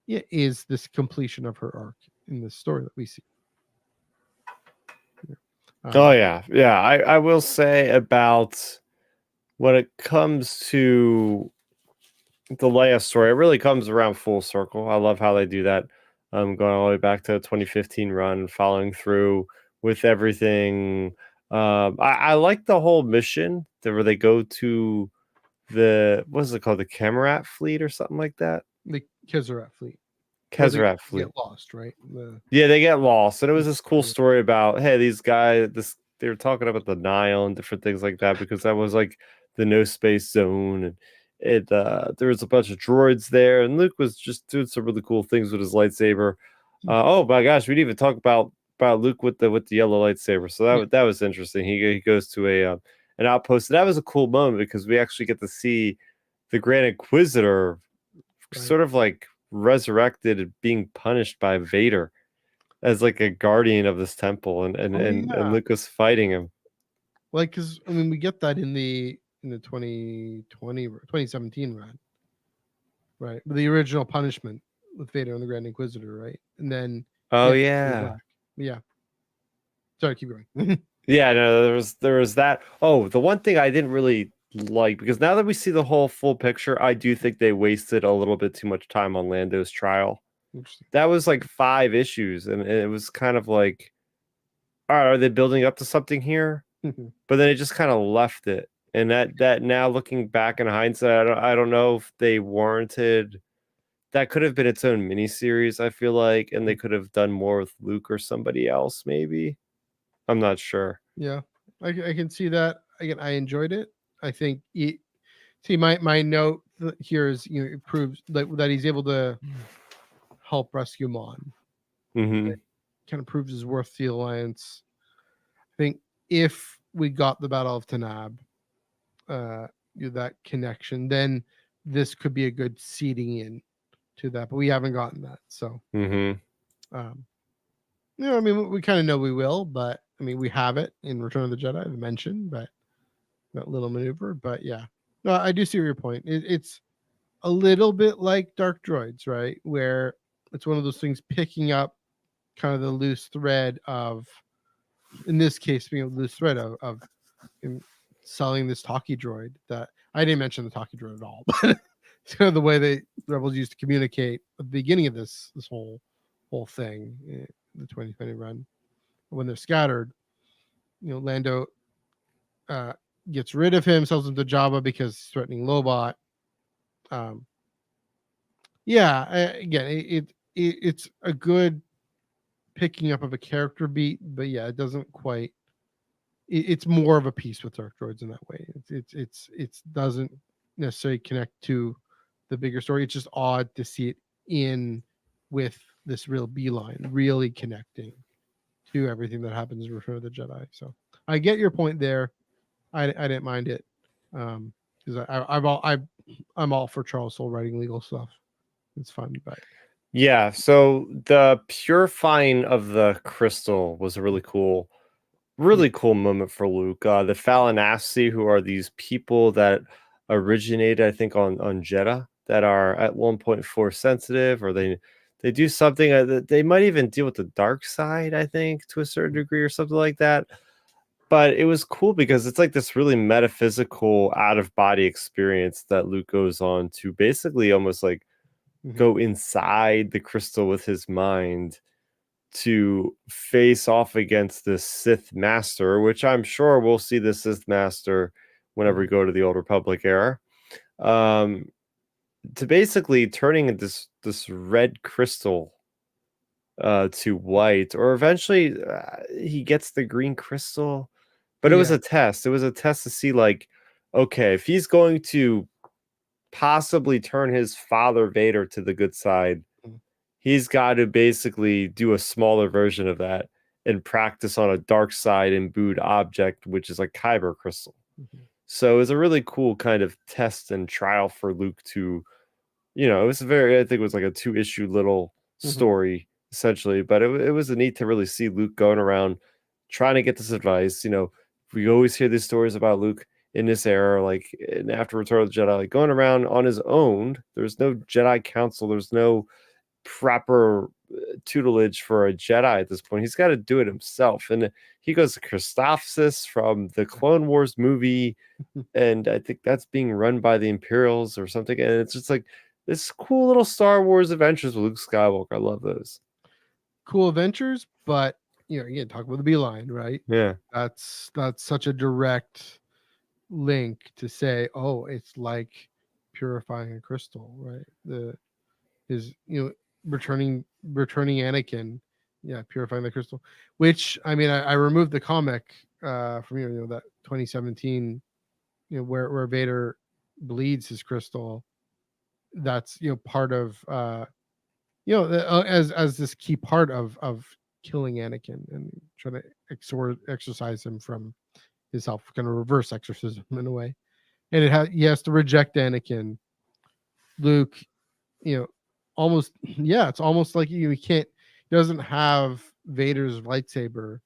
is this completion of her arc in this story that we see. I will say about when it comes to the Leia story, it really comes around full circle. I love how they do that, going all the way back to the 2015 run, following through with everything. I like the whole mission where they go to what is it called, the Camerat fleet or something like that, the Kezerat fleet. Kezerat fleet get lost, right? They get lost, and it was this cool story about, hey, these guys, they were talking about the Nile and different things like that, because that was like the no space zone, and there was a bunch of droids there, and Luke was just doing some really cool things with his lightsaber. Oh my gosh, we didn't even talk about Luke with the yellow lightsaber, so that was interesting. He goes to an outpost, and that was a cool moment because we actually get to see the Grand Inquisitor sort of like resurrected and being punished by Vader as like a guardian of this temple, and Luke was fighting him. Like, because we get that in the 2017 run, right? The original punishment with Vader and the Grand Inquisitor, right? And then sorry, keep going. No, there was that. Oh, the one thing I didn't really like, because now that we see the whole full picture, I do think they wasted a little bit too much time on Lando's trial. That was like 5 issues, and it was kind of like, all right, are they building up to something here? But then it just kind of left it, and that now looking back in hindsight, I don't know if they warranted. That could have been its own miniseries, I feel like, and they could have done more with Luke or somebody else, maybe. I'm not sure. Yeah, I can see that. Again, I enjoyed it. I think my note here is it proves that he's able to help rescue Mon. Mm-hmm. It kind of proves his worth to the Alliance. I think if we got the Battle of Tanab, that connection, then this could be a good seeding in to that, but we haven't gotten that. So, we kind of know we will, but we have it in Return of the Jedi, the mention, but that little maneuver. But no, I do see your point. It's a little bit like Dark Droids, right? Where it's one of those things picking up kind of the loose thread of, in this case, being a loose thread of selling this talkie droid. That I didn't mention the talkie droid at all, but it's kind of the way the rebels used to communicate at the beginning of this whole thing, the 2020 run. When they're scattered, Lando gets rid of him, sells him to Jabba because he's threatening Lobot. Again, it's a good picking up of a character beat, but yeah, it doesn't quite. It's more of a piece with Dark Droids in that way. It doesn't necessarily connect to the bigger story. It's just odd to see it in with this real beeline, really connecting to everything that happens in Return of the Jedi. So I get your point there. I didn't mind it because I'm all for Charles Soule writing legal stuff. It's fun, but yeah. So the purifying of the crystal was a really cool moment for Luke. The Falinasi, who are these people that originated, I think, on Jeddah, that are at one point force sensitive, or they do something that they might even deal with the dark side, I think, to a certain degree, or something like that. But it was cool because it's like this really metaphysical out of body experience that Luke goes on to basically almost like go inside the crystal with his mind to face off against this Sith Master, which I'm sure we'll see the Sith Master whenever we go to the Old Republic era. To basically turning this red crystal to white, or eventually he gets the green crystal. But it was a test. It was a test to see, like, okay, if he's going to possibly turn his father Vader to the good side, he's got to basically do a smaller version of that and practice on a dark side imbued object, which is a kyber crystal. So it was a really cool kind of test and trial for Luke to, it was I think it was like a 2-issue little story essentially, but it was a neat to really see Luke going around trying to get this advice. We always hear these stories about Luke in this era, like after Return of the Jedi, like going around on his own. There's no Jedi Council. There's no proper tutelage for a Jedi at this point. He's got to do it himself. And he goes to Christophsis from the Clone Wars movie, and I think that's being run by the Imperials or something. And it's just like this cool little Star Wars adventures with Luke Skywalker. I love those. Cool adventures, but again, talk about the beeline, right? Yeah. That's such a direct link to say, oh, it's like purifying a crystal, right? Returning Anakin, purifying the crystal. Which I removed the comic from that 2017, where Vader bleeds his crystal. That's part of as this key part of killing Anakin and trying to exorcise him from his self, kind of reverse exorcism in a way. And he has to reject Anakin. Luke, almost, it's almost like he doesn't have Vader's lightsaber.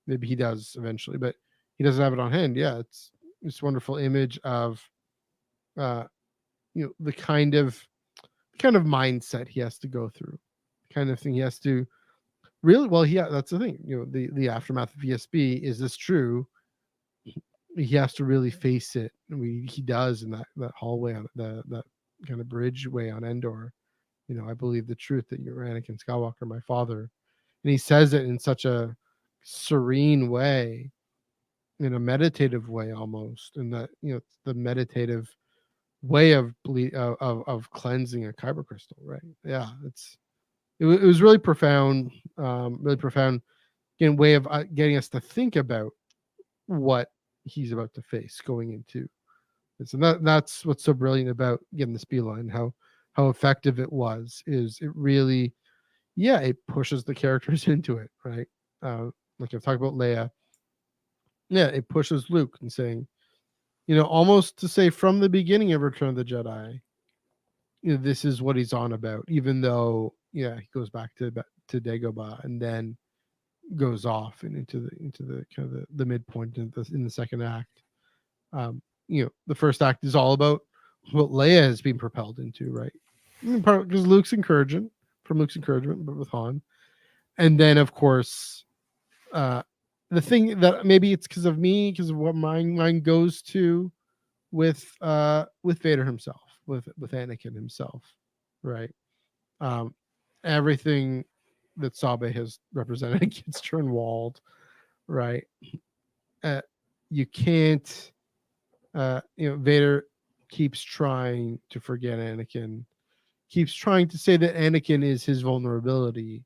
Maybe he does eventually, but he doesn't have it on hand. Yeah, it's this wonderful image of the kind of mindset he has to go through, kind of thing he has to really, that's the thing, the aftermath of ESB. Is this true? He has to really face it. He does in that hallway on that kind of bridgeway on Endor. I believe the truth that you're Anakin Skywalker, my father. And he says it in such a serene way, in a meditative way almost, and that the meditative way of cleansing a kyber crystal, right? Yeah, it was really profound, in way of getting us to think about what he's about to face going into. So that's what's so brilliant about getting this beeline, how effective it was. Is it really, it pushes the characters into it, right? Like I've talked about Leia. Yeah, it pushes Luke and saying, almost to say from the beginning of Return of the Jedi, this is what he's on about, even though, he goes back to Dagobah and then goes off and into the kind of the midpoint in the second act. The first act is all about what Leia has been propelled into, right? Because Luke's encouragement, but with Han, and then of course, the thing that maybe it's because of me, because of what mine goes to with Vader himself, with Anakin himself, right? Everything that Sabe has represented gets turned walled, right? You can't, Vader keeps trying to forget Anakin, keeps trying to say that Anakin is his vulnerability,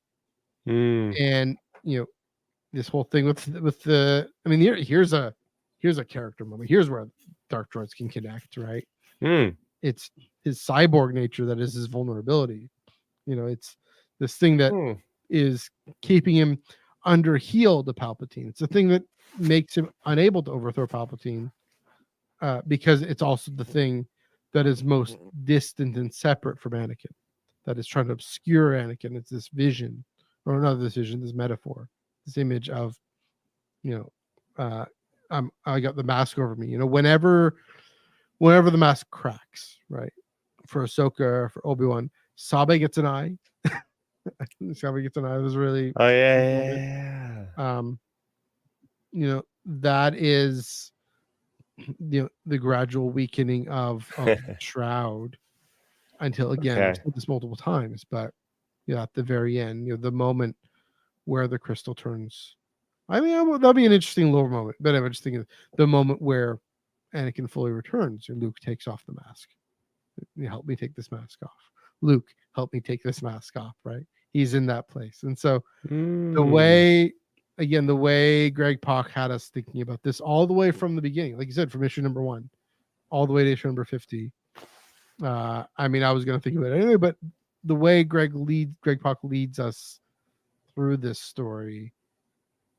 and this whole thing with the. I mean, here's a character moment. Here's where Dark Droids can connect, right? It's his cyborg nature that is his vulnerability. It's this thing that is keeping him under heel to Palpatine. It's the thing that makes him unable to overthrow Palpatine, because it's also the thing that is most distant and separate from Anakin, that is trying to obscure Anakin. It's this vision, or not this vision, this metaphor, this image of, I got the mask over me. Whenever the mask cracks, right? For Ahsoka, for Obi-Wan, Sabe gets an eye. Sabe gets an eye. It was really, oh yeah. That is the gradual weakening of Shroud, until again, I've said this multiple times, but at the very end, the moment where the crystal turns. I mean, that'll be an interesting little moment, but I'm just thinking the moment where Anakin fully returns, and Luke takes off the mask. Help me take this mask off. Luke, help me take this mask off, right? He's in that place. And so the way Greg Pak had us thinking about this all the way from the beginning, like you said, from issue number 1 all the way to issue number 50. I mean, I was going to think about it anyway, but the way Greg Pak leads us through this story,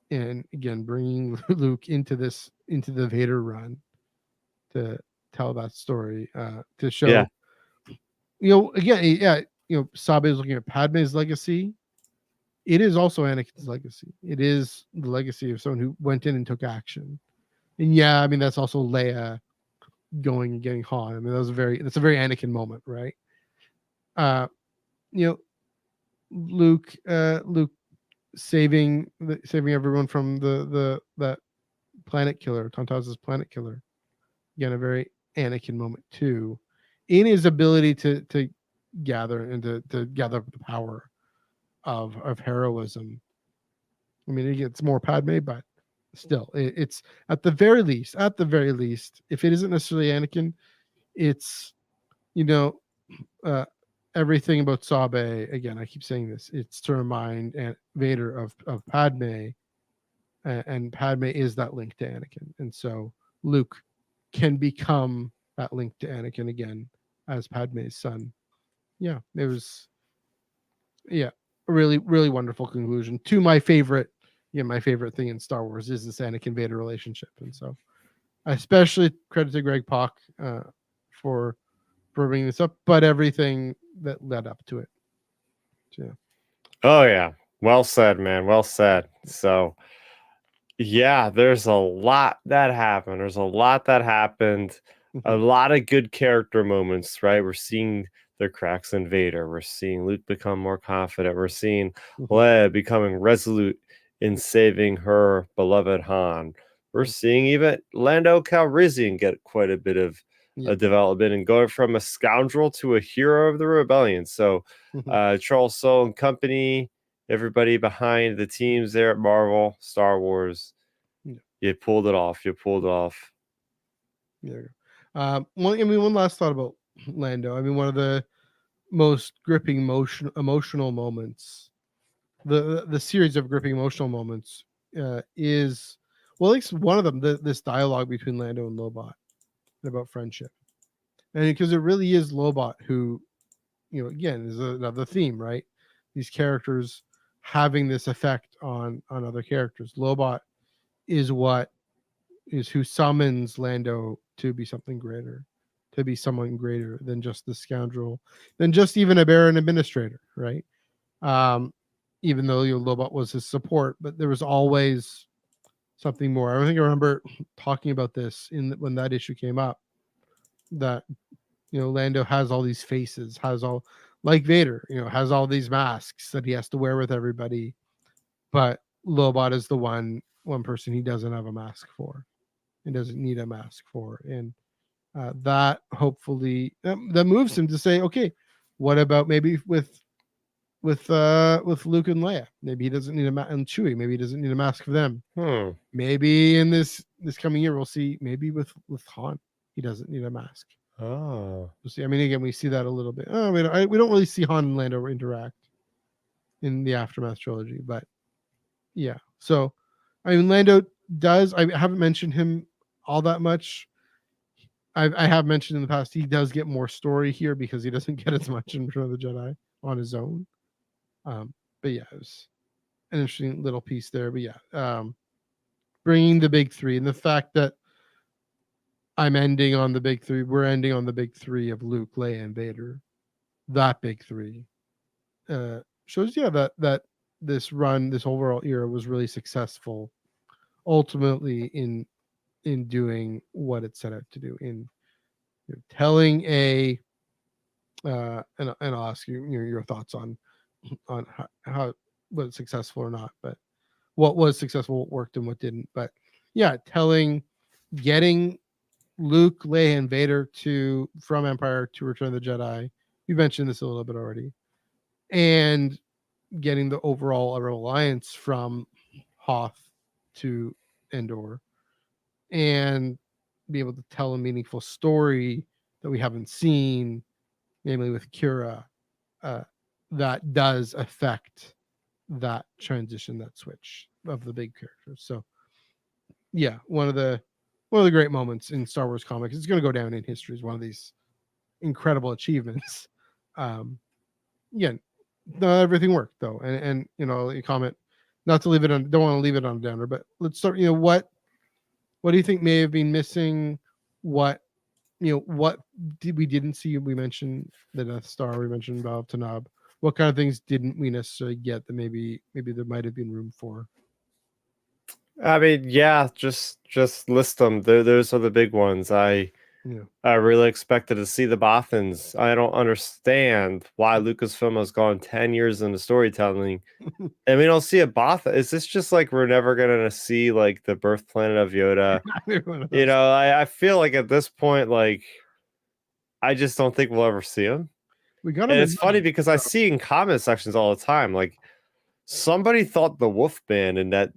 and again, bringing Luke into the Vader run to tell that story, to show, Sabe is looking at Padme's legacy. It is also Anakin's legacy. It is the legacy of someone who went in and took action. And I mean, that's also Leia going and getting Han. I mean, that's a very Anakin moment, right? Luke saving everyone from that planet killer, Tantaz's planet killer. Again, a very Anakin moment too, in his ability to gather and to gather up the power of heroism. I mean, it gets more Padme, but still, it's at the very least, if it isn't necessarily Anakin, it's everything about Sabe. Again, I keep saying this. It's to remind Vader of Padme, and Padme is that link to Anakin, and so Luke can become that link to Anakin again as Padme's son. Yeah, it was, a really, really wonderful conclusion to my favorite thing in Star Wars is this Anakin Vader relationship. And so I especially credit to Greg Pak for bringing this up, but everything that led up to it. Yeah. Oh yeah. Well said, man. Well said. So yeah, there's a lot that happened. A lot of good character moments, right? We're seeing the cracks in Vader. We're seeing Luke become more confident. We're seeing Leia becoming resolute in saving her beloved Han. We're seeing even Lando Calrissian get quite a bit of development and going from a scoundrel to a hero of the rebellion. So Charles Soule and company, everybody behind the teams there at Marvel, Star Wars, you pulled it off. There you go. One last thought about Lando. I mean, one of the most gripping emotional moments, the series of gripping emotional moments, is, well, at least one of them, this dialogue between Lando and Lobot about friendship. And because it really is Lobot who, again, is another theme, right? These characters having this effect on other characters. Lobot is who summons Lando to be something greater, to be someone greater than just the scoundrel, than just even a Baron administrator, right? Even though Lobot was his support, but there was always something more. I think I remember talking about this when that issue came up, that Lando has all these faces, has all like Vader, has all these masks that he has to wear with everybody, but Lobot is the one person he doesn't have a mask for. He doesn't need a mask for, and that hopefully that moves him to say, okay, what about maybe with Luke and Leia? Maybe he doesn't need a mask, and Chewie. Maybe he doesn't need a mask for them. Maybe in this coming year we'll see. Maybe with Han, he doesn't need a mask. Oh, We'll see. I mean, again, we see that a little bit. We don't really see Han and Lando interact in the Aftermath trilogy, but yeah. So, I mean, Lando does. I haven't mentioned him all that much. I have mentioned in the past he does get more story here because he doesn't get as much in Return of the Jedi on his own. But yeah, it was an interesting little piece there. But yeah, bringing the big three and the fact that I'm ending on the big three. We're ending on the big three of Luke, Leia, and Vader. That big three shows, yeah, that this run, this overall era, was really successful. Ultimately, in doing what it set out to do, in telling a and I'll ask you your thoughts on how was it successful or not, but what was successful, what worked, and what didn't. But yeah, getting Luke, Leia, and Vader from Empire to Return of the Jedi. We mentioned this a little bit already, and getting the overall alliance from Hoth to Endor, and be able to tell a meaningful story that we haven't seen, namely with Kira, that does affect that transition, that switch of the big characters. So yeah, one of the great moments in Star Wars comics. It's going to go down in history as one of these incredible achievements. Again, not everything worked though, and you comment, not to leave it on, don't want to leave it on a downer, but let's start. What do you think may have been missing? What we didn't see? We mentioned the Death Star. We mentioned Val Tanab. What kind of things didn't we necessarily get that maybe there might have been room for? I mean, yeah, just list them. Those are the big ones. I really expected to see the Bothans. I don't understand why Lucasfilm has gone 10 years into storytelling and we don't see a Bothan. Is this just like we're never gonna see like the birth planet of Yoda? I feel like at this point, like I just don't think we'll ever see him. We got him. And it's funny because I see in comment sections all the time, like somebody thought the Wolf Band and that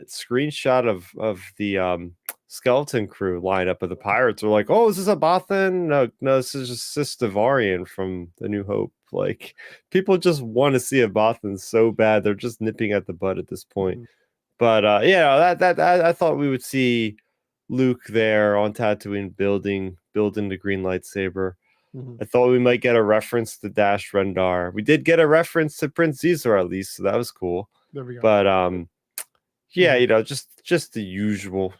screenshot of the skeleton crew lineup of the pirates were like, oh, is this a Bothan? No, this is just Sistavarian from The New Hope. Like people just want to see a Bothan so bad, they're just nipping at the bud at this point. Mm-hmm. But that I thought we would see Luke there on Tatooine building the green lightsaber. Mm-hmm. I thought we might get a reference to Dash Rendar. We did get a reference to Prince Caesar at least, so that was cool. There we go. But yeah, mm-hmm. Just the usual,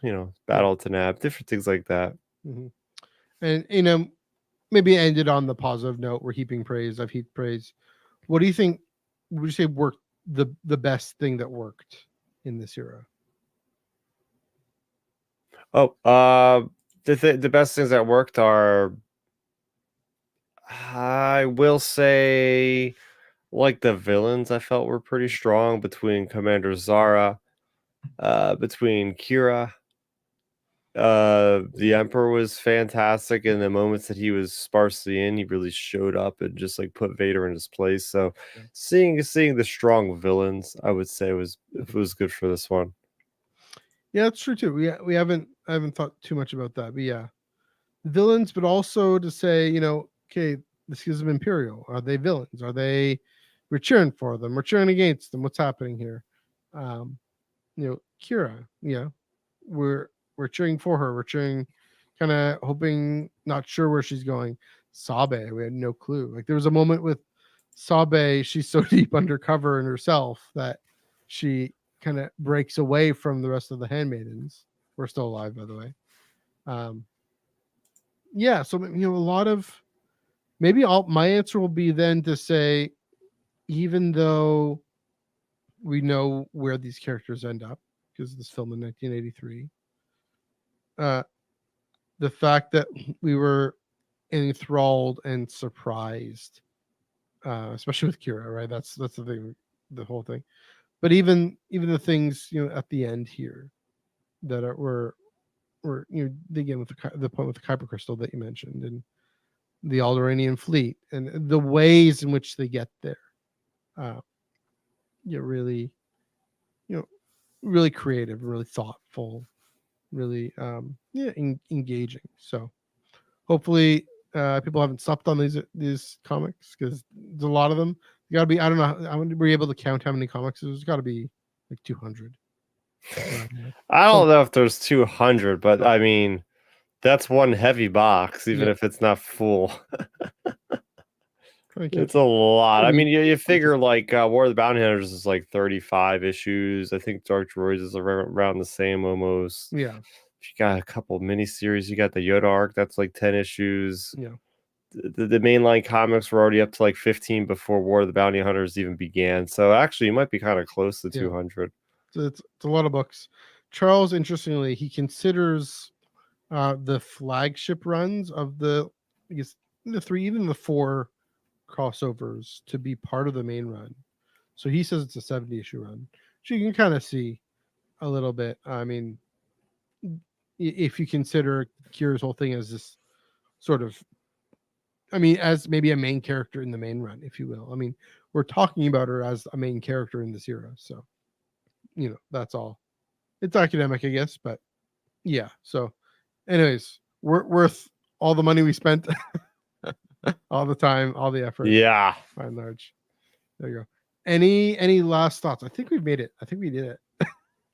Battle to Nab, different things like that. Mm-hmm. And maybe ended on the positive note. We're heaping praise. I've heaped praise. What do you think? Would you say worked the best thing that worked in this era? Oh, the best things that worked are, I will say, like the villains I felt were pretty strong between Commander Zara, between Kira. The Emperor was fantastic in the moments that he was sparsely in. He really showed up and just like put Vader in his place. So seeing the strong villains, I would say was good for this one. Yeah, that's true too. I haven't thought too much about that, but yeah, villains, but also to say, okay, this is Imperial. Are they villains? Are they? We're cheering for them. We're cheering against them. What's happening here? Kira. Yeah, we're cheering for her. We're cheering, kind of hoping, not sure where she's going. Sabe, we had no clue. Like there was a moment with Sabe. She's so deep undercover in herself that she kind of breaks away from the rest of the handmaidens. We're still alive, by the way. Yeah, so a lot of, maybe my answer will be then to say, even though we know where these characters end up because of this film in 1983, the fact that we were enthralled and surprised, especially with Kira, right? That's the thing, the whole thing. But even the things at the end here that were again with the point with the Kyber crystal that you mentioned, and the Alderaanian fleet, and the ways in which they get there, really, really creative, really thoughtful, really engaging. So hopefully people haven't slept on these comics, because there's a lot of them. You gotta be, I don't know, I were you able to count how many comics? There's got to be like 200. I don't know if there's 200, but I mean, that's one heavy box, even if it's not full. It's a lot. I mean, you figure like War of the Bounty Hunters is like 35 issues. I think Dark Droids is around the same almost. Yeah. You got a couple miniseries. You got the Yoda arc, that's like 10 issues. Yeah. The mainline comics were already up to like 15 before War of the Bounty Hunters even began. So actually, you might be kind of close to 200. So it's a lot of books. Charles, interestingly, he considers the flagship runs of the even the 4 crossovers to be part of the main run. So he says it's a 70 issue run. So you can kind of see a little bit. I mean, if you consider Kira's whole thing as this sort of, as maybe a main character in the main run, if you will. I mean, we're talking about her as a main character in this era. So, that's all. It's academic, I guess, but yeah. So anyways, worth all the money we spent, all the time, all the effort. Yeah. By and large. There you go. Any last thoughts? I think we've made it. I think we did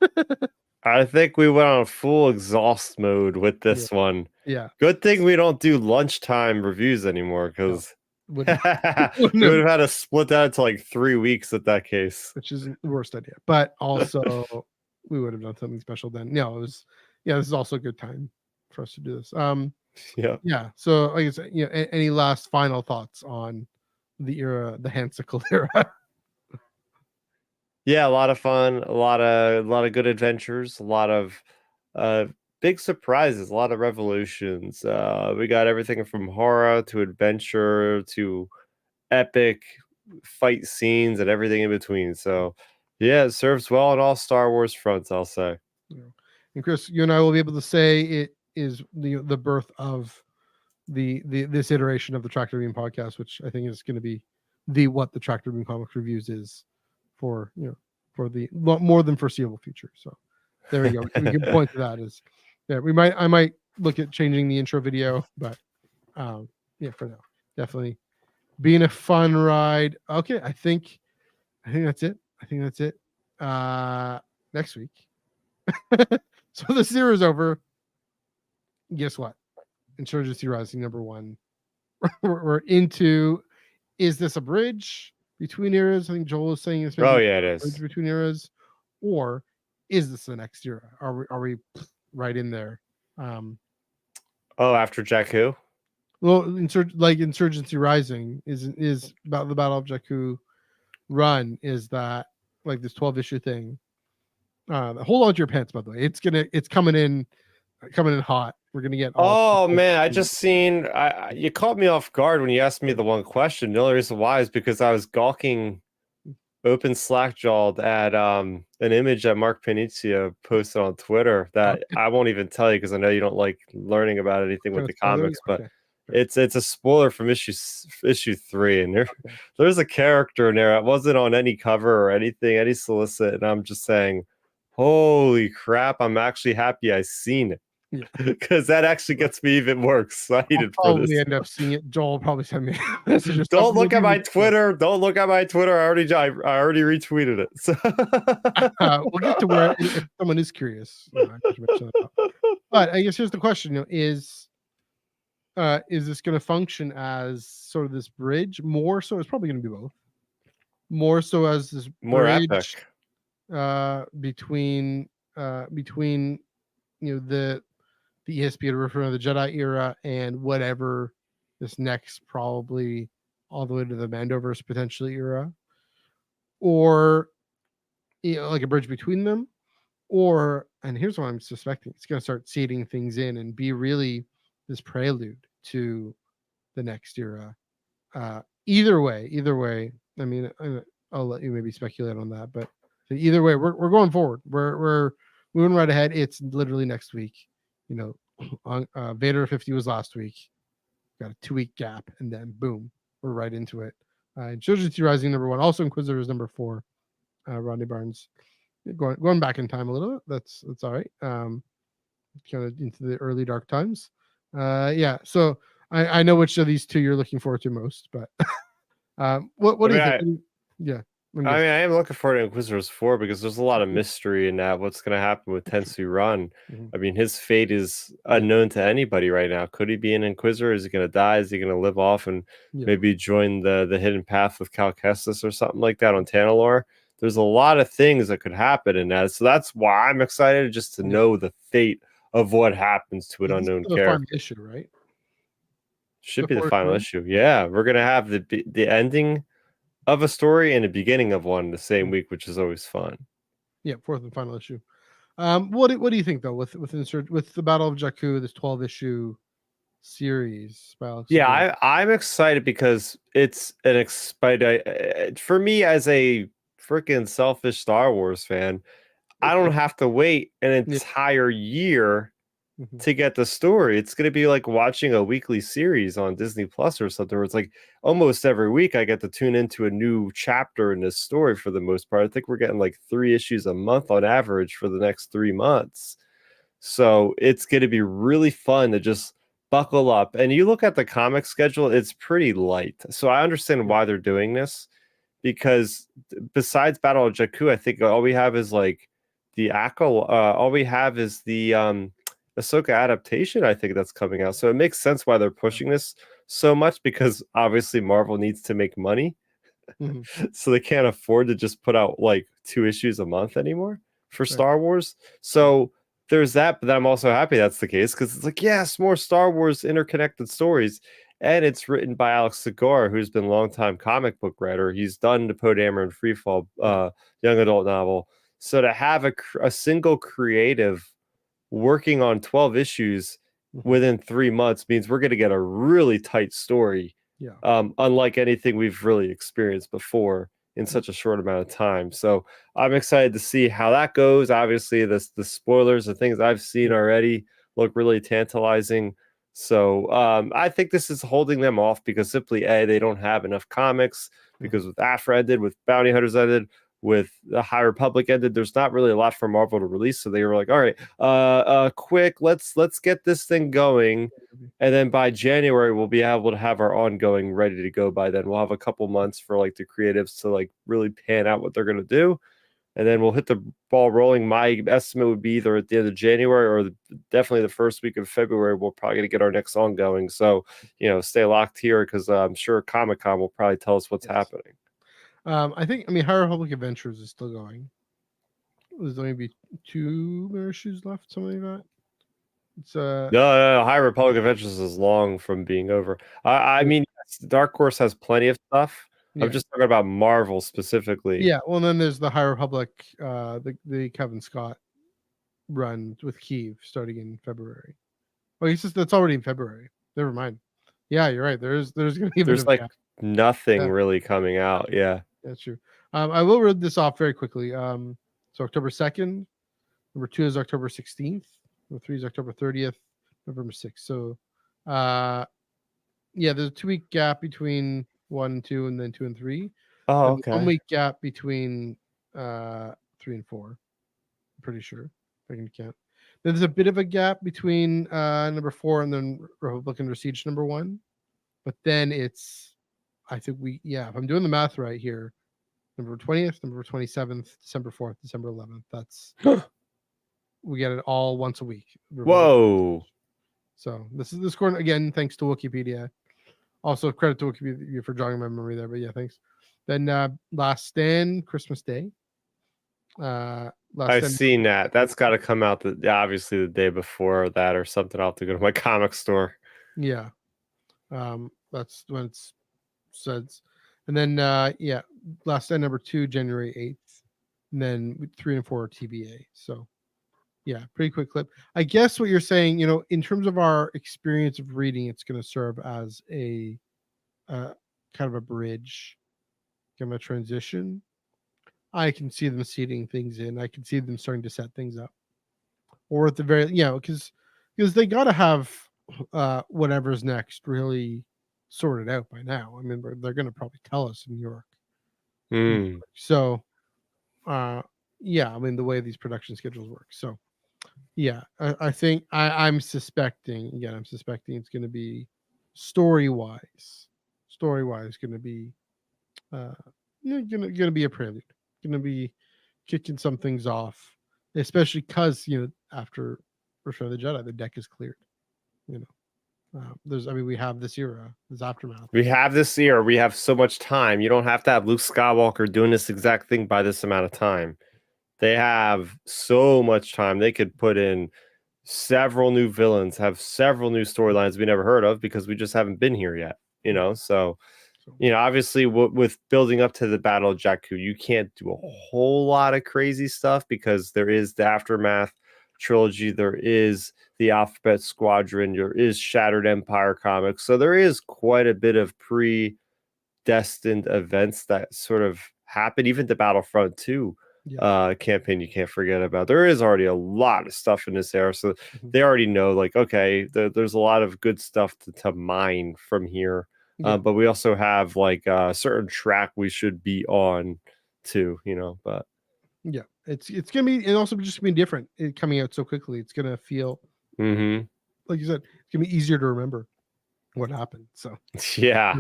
it. I think we went on full exhaust mode with this one. Yeah. Good thing we don't do lunchtime reviews anymore, because we would have had to split that into like 3 weeks at that case. Which is the worst idea. But also we would have done something special then. No, it was this is also a good time for us to do this. Yeah. So I guess any last final thoughts on the era, the Hansicle era? Yeah, a lot of fun, a lot of good adventures, a lot of big surprises, a lot of revolutions. We got everything from horror to adventure to epic fight scenes and everything in between. So yeah, it serves well on all Star Wars fronts, I'll say. And Chris, you and I will be able to say it is the birth of this iteration of the Tractor Beam podcast, which I think is going to be what the Tractor Beam Comics Reviews is for for the more than foreseeable future. So there we go. We can point to that as I might look at changing the intro video, but for now, definitely being a fun ride. Okay, I think that's it. Next week. So the series over. Guess what? Insurgency Rising #1. We're into. Is this a bridge between eras? I think Joel is saying it's it is bridge between eras, or is this the next era? Are we right in there? After Jakku? Well, Insurgency Rising is about the Battle of Jakku run. Is that like this 12-issue thing? Hold on to your pants, by the way. It's coming in hot. We're gonna get. Man, I just seen. You caught me off guard when you asked me the one question. The only reason why is because I was gawking, open slack-jawed at an image that Mark Panizia posted on Twitter that I won't even tell you because I know you don't like learning about anything with the comics, but it's a spoiler from issue 3, and there's a character in there that wasn't on any cover or anything, any solicit, and I'm just saying, holy crap! I'm actually happy I seen it. Because that actually gets me even more excited for this. End up seeing it. Joel will probably send me messages. Don't look at my Twitter. Don't look at my Twitter. I already retweeted it. So we'll get to where if someone is curious. But I guess here's the question: is this going to function as sort of this bridge? More so, it's probably going to be both. More so as this more bridge, epic between the ESP referring to the Jedi era and whatever this next, probably all the way to the Mandoverse potentially era, or like a bridge between them, and here's what I'm suspecting: it's going to start seeding things in and be really this prelude to the next era. Either way. I mean, I'll let you maybe speculate on that, but either way, we're going forward. We're moving right ahead. It's literally next week. You know, on Vader 50 was last week. Got a 2-week gap, and then boom, we're right into it. Children's Rising #1, also Inquisitors #4. Rodney Barnes going back in time a little bit. That's all right. Kind of into the early dark times. Yeah. So I know which of these two you're looking forward to most, but what do you think? Yeah. I am looking forward to Inquisitors 4 because there's a lot of mystery in that. What's going to happen with Tensu Run? I mean, his fate is unknown to anybody right now. Could he be an Inquisitor? Is he going to die? Is he going to live off and maybe join the hidden path with Cal Kestis or something like that on Tanalorr? There's a lot of things that could happen in that. So that's why I'm excited just to know the fate of what happens to an unknown character. Final issue, right? Should be the final issue. Yeah, we're going to have the ending of a story and the beginning of one the same week, which is always fun. Yeah, fourth and final issue. What do you think though with the Battle of Jakku, this 12-issue series? Yeah, I'm excited because it's an exciting for me as a freaking selfish Star Wars fan. I don't have to wait an entire year to get the story. It's going to be like watching a weekly series on Disney Plus or something, where it's like almost every week I get to tune into a new chapter in this story for the most part. I think we're getting like 3 issues a month on average for the next 3 months. So it's going to be really fun to just buckle up. And you look at the comic schedule, it's pretty light. So I understand why they're doing this, because besides Battle of Jakku, I think all we have is like the all we have is the Ahsoka adaptation, I think that's coming out. So it makes sense why they're pushing this so much, because obviously Marvel needs to make money. So they can't afford to just put out like 2 issues a month anymore for Star Wars. So there's that, but then I'm also happy that's the case, because it's like, yes, more Star Wars interconnected stories. And it's written by Alex Segura, who's been a longtime comic book writer. He's done the Poe Dameron Freefall young adult novel. So to have a single creative working on 12 issues within 3 months means we're going to get a really tight story, unlike anything we've really experienced before in such a short amount of time. So I'm excited to see how that goes. Obviously, the spoilers, the things I've seen already look really tantalizing. So I think this is holding them off because simply, they don't have enough comics, because with Afra ended, with Bounty Hunters ended, with the High Republic ended, there's not really a lot for Marvel to release. So they were like, all right, quick, let's get this thing going. And then by January, we'll be able to have our ongoing ready to go. By then we'll have a couple months for like the creatives to like really pan out what they're going to do. And then we'll hit the ball rolling. My estimate would be either at the end of January or definitely the first week of February, we're probably going to get our next ongoing. So, stay locked here, because I'm sure Comic-Con will probably tell us what's happening. I mean, High Republic Adventures is still going. There's only be 2 more issues left, something like that. It's no, High Republic Adventures is long from being over. I mean, Dark Horse has plenty of stuff. I'm just talking about Marvel specifically. Yeah, well, then there's the High Republic, the Kevin Scott run with Kyiv starting in February. Well, that's already in February. Never mind. Yeah, you're right. There's going to be like nothing really coming out. Yeah, that's true. I will read this off very quickly. So October 2nd, number 2 is October 16th, number 3 is October 30th, November 6th. So, there's a 2-week gap between 1 and 2, and then 2 and 3. Oh, okay. 1 week gap between 3 and 4. I'm pretty sure, if I can count. Then there's a bit of a gap between number 4 and then Republic Under Siege #1. But then it's, I think if I'm doing the math right here, November 20th, November 27th, December 4th, December 11th. That's we get it all once a week. Whoa! So this is according, again, thanks to Wikipedia. Also credit to Wikipedia for jogging my memory there. But yeah, thanks. Then Last Stand, Christmas Day. I've seen that. That's got to come out obviously the day before that or something. I'll have to go to my comic store. Yeah. That's when it's said. And then Last Stand #2, January 8th. And then 3 and 4 are TBA. So Yeah, pretty quick clip. I guess what you're saying, in terms of our experience of reading, it's going to serve as a kind of a bridge, kind of a transition. I can see them seeding things in. I can see them starting to set things up, or at the very, because they got to have whatever's next really sorted out by now. I mean, they're going to probably tell us in New York. So, yeah, I mean, the way these production schedules work. So, yeah, I think I'm suspecting it's going to be story-wise going to be going to be a prelude, going to be kicking some things off, especially because after Return of the Jedi, the deck is cleared. We have this era, this aftermath. We have this era. We have so much time. You don't have to have Luke Skywalker doing this exact thing by this amount of time. They have so much time. They could put in several new villains, have several new storylines we never heard of because we just haven't been here yet. So obviously with building up to the Battle of Jakku, you can't do a whole lot of crazy stuff because there is the Aftermath trilogy, there is the Alphabet Squadron, there is Shattered Empire comics, so there is quite a bit of predestined events that sort of happen. Even the Battlefront 2 campaign you can't forget about. There is already a lot of stuff in this era, so they already know, like, okay, there's a lot of good stuff to mine from here. But we also have like a certain track we should be on too, but yeah, it's gonna be, and also just gonna be different. Coming out so quickly, it's gonna feel like you said, it's gonna be easier to remember what happened. So yeah.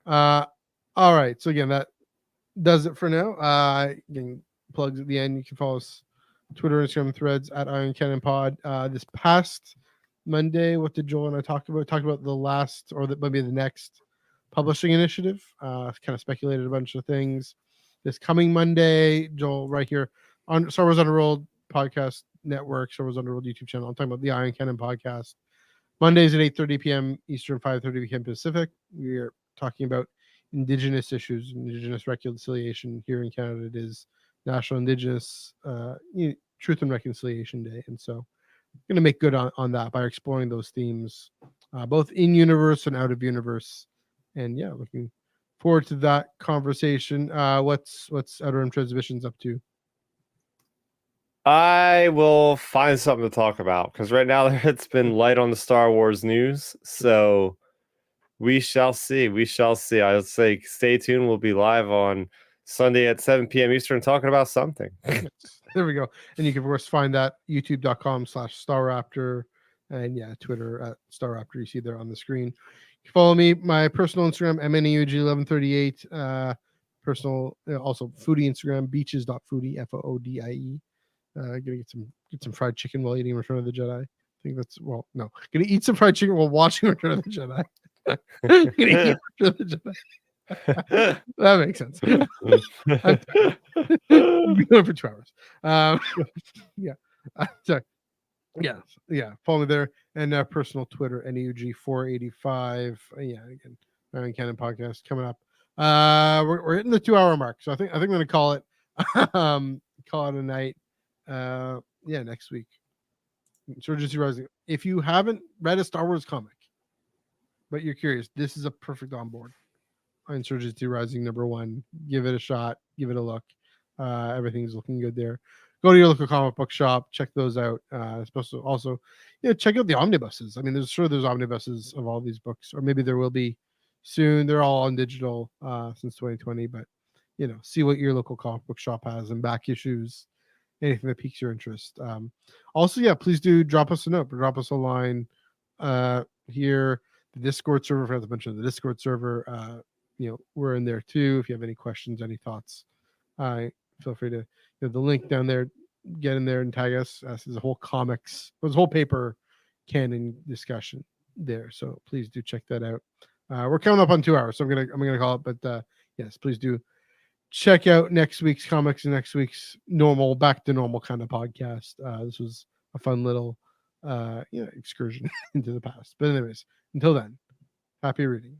All right. So again, that does it for now. Again, plugs at the end. You can follow us Twitter, Instagram, Threads at Iron Cannon Pod. This past Monday, what did Joel and I talk about? Talked about the last, or maybe the next publishing initiative. Kind of speculated a bunch of things. This coming Monday, Joel, right here on Star Wars Underworld Podcast Network, Star Wars Underworld YouTube channel. I'm talking about the Iron Cannon Podcast. Mondays at 8:30 p.m. Eastern, 5:30 p.m. Pacific. We are talking about Indigenous issues, Indigenous reconciliation. Here in Canada, it is National Indigenous Truth and Reconciliation Day, and so I'm going to make good on that by exploring those themes, both in universe and out of universe. And yeah, looking forward to that conversation. What's Outer Rim Transmissions up to? I will find something to talk about because right now it's been light on the Star Wars news. So we shall see. We shall see. I would say stay tuned. We'll be live on Sunday at 7 p.m. Eastern talking about something. There we go. And you can, of course, find that youtube.com/StarRaptor and Twitter at StarRaptor. You see there on the screen. You can follow me, my personal Instagram, MNEUG1138. Personal, also foodie Instagram, beaches.foodie, FOODIE. Gonna get some fried chicken while eating Return of the Jedi. I think that's, well, no, gonna eat some fried chicken while watching Return of the Jedi. Gonna eat Return of the Jedi. That makes sense. We've been going for 2 hours. Sorry. Follow me there, and personal Twitter, NEUG485. Again, Iron Cannon Podcast coming up. We're hitting the 2-hour mark, so I think I'm gonna call it a night. Next week, Insurgency Rising. If you haven't read a Star Wars comic, but you're curious, this is a perfect onboard. Insurgency Rising #1. Give it a shot. Give it a look. Everything's looking good there. Go to your local comic book shop. Check those out. Also, check out the omnibuses. I mean, there's omnibuses of all these books, or maybe there will be soon. They're all on digital since 2020, but see what your local comic book shop has and back issues. Anything that piques your interest. Also, please do drop us a note or drop us a line here. The Discord server, for the mention of the Discord server. We're in there too. If you have any questions, any thoughts, feel free to the link down there. Get in there and tag us. There's a whole paper canon discussion there. So please do check that out. We're coming up on 2 hours, so I'm gonna call it. But yes, please do check out next week's comics and next week's back to normal kind of podcast. This was a fun little excursion into the past. But anyways, until then, happy reading.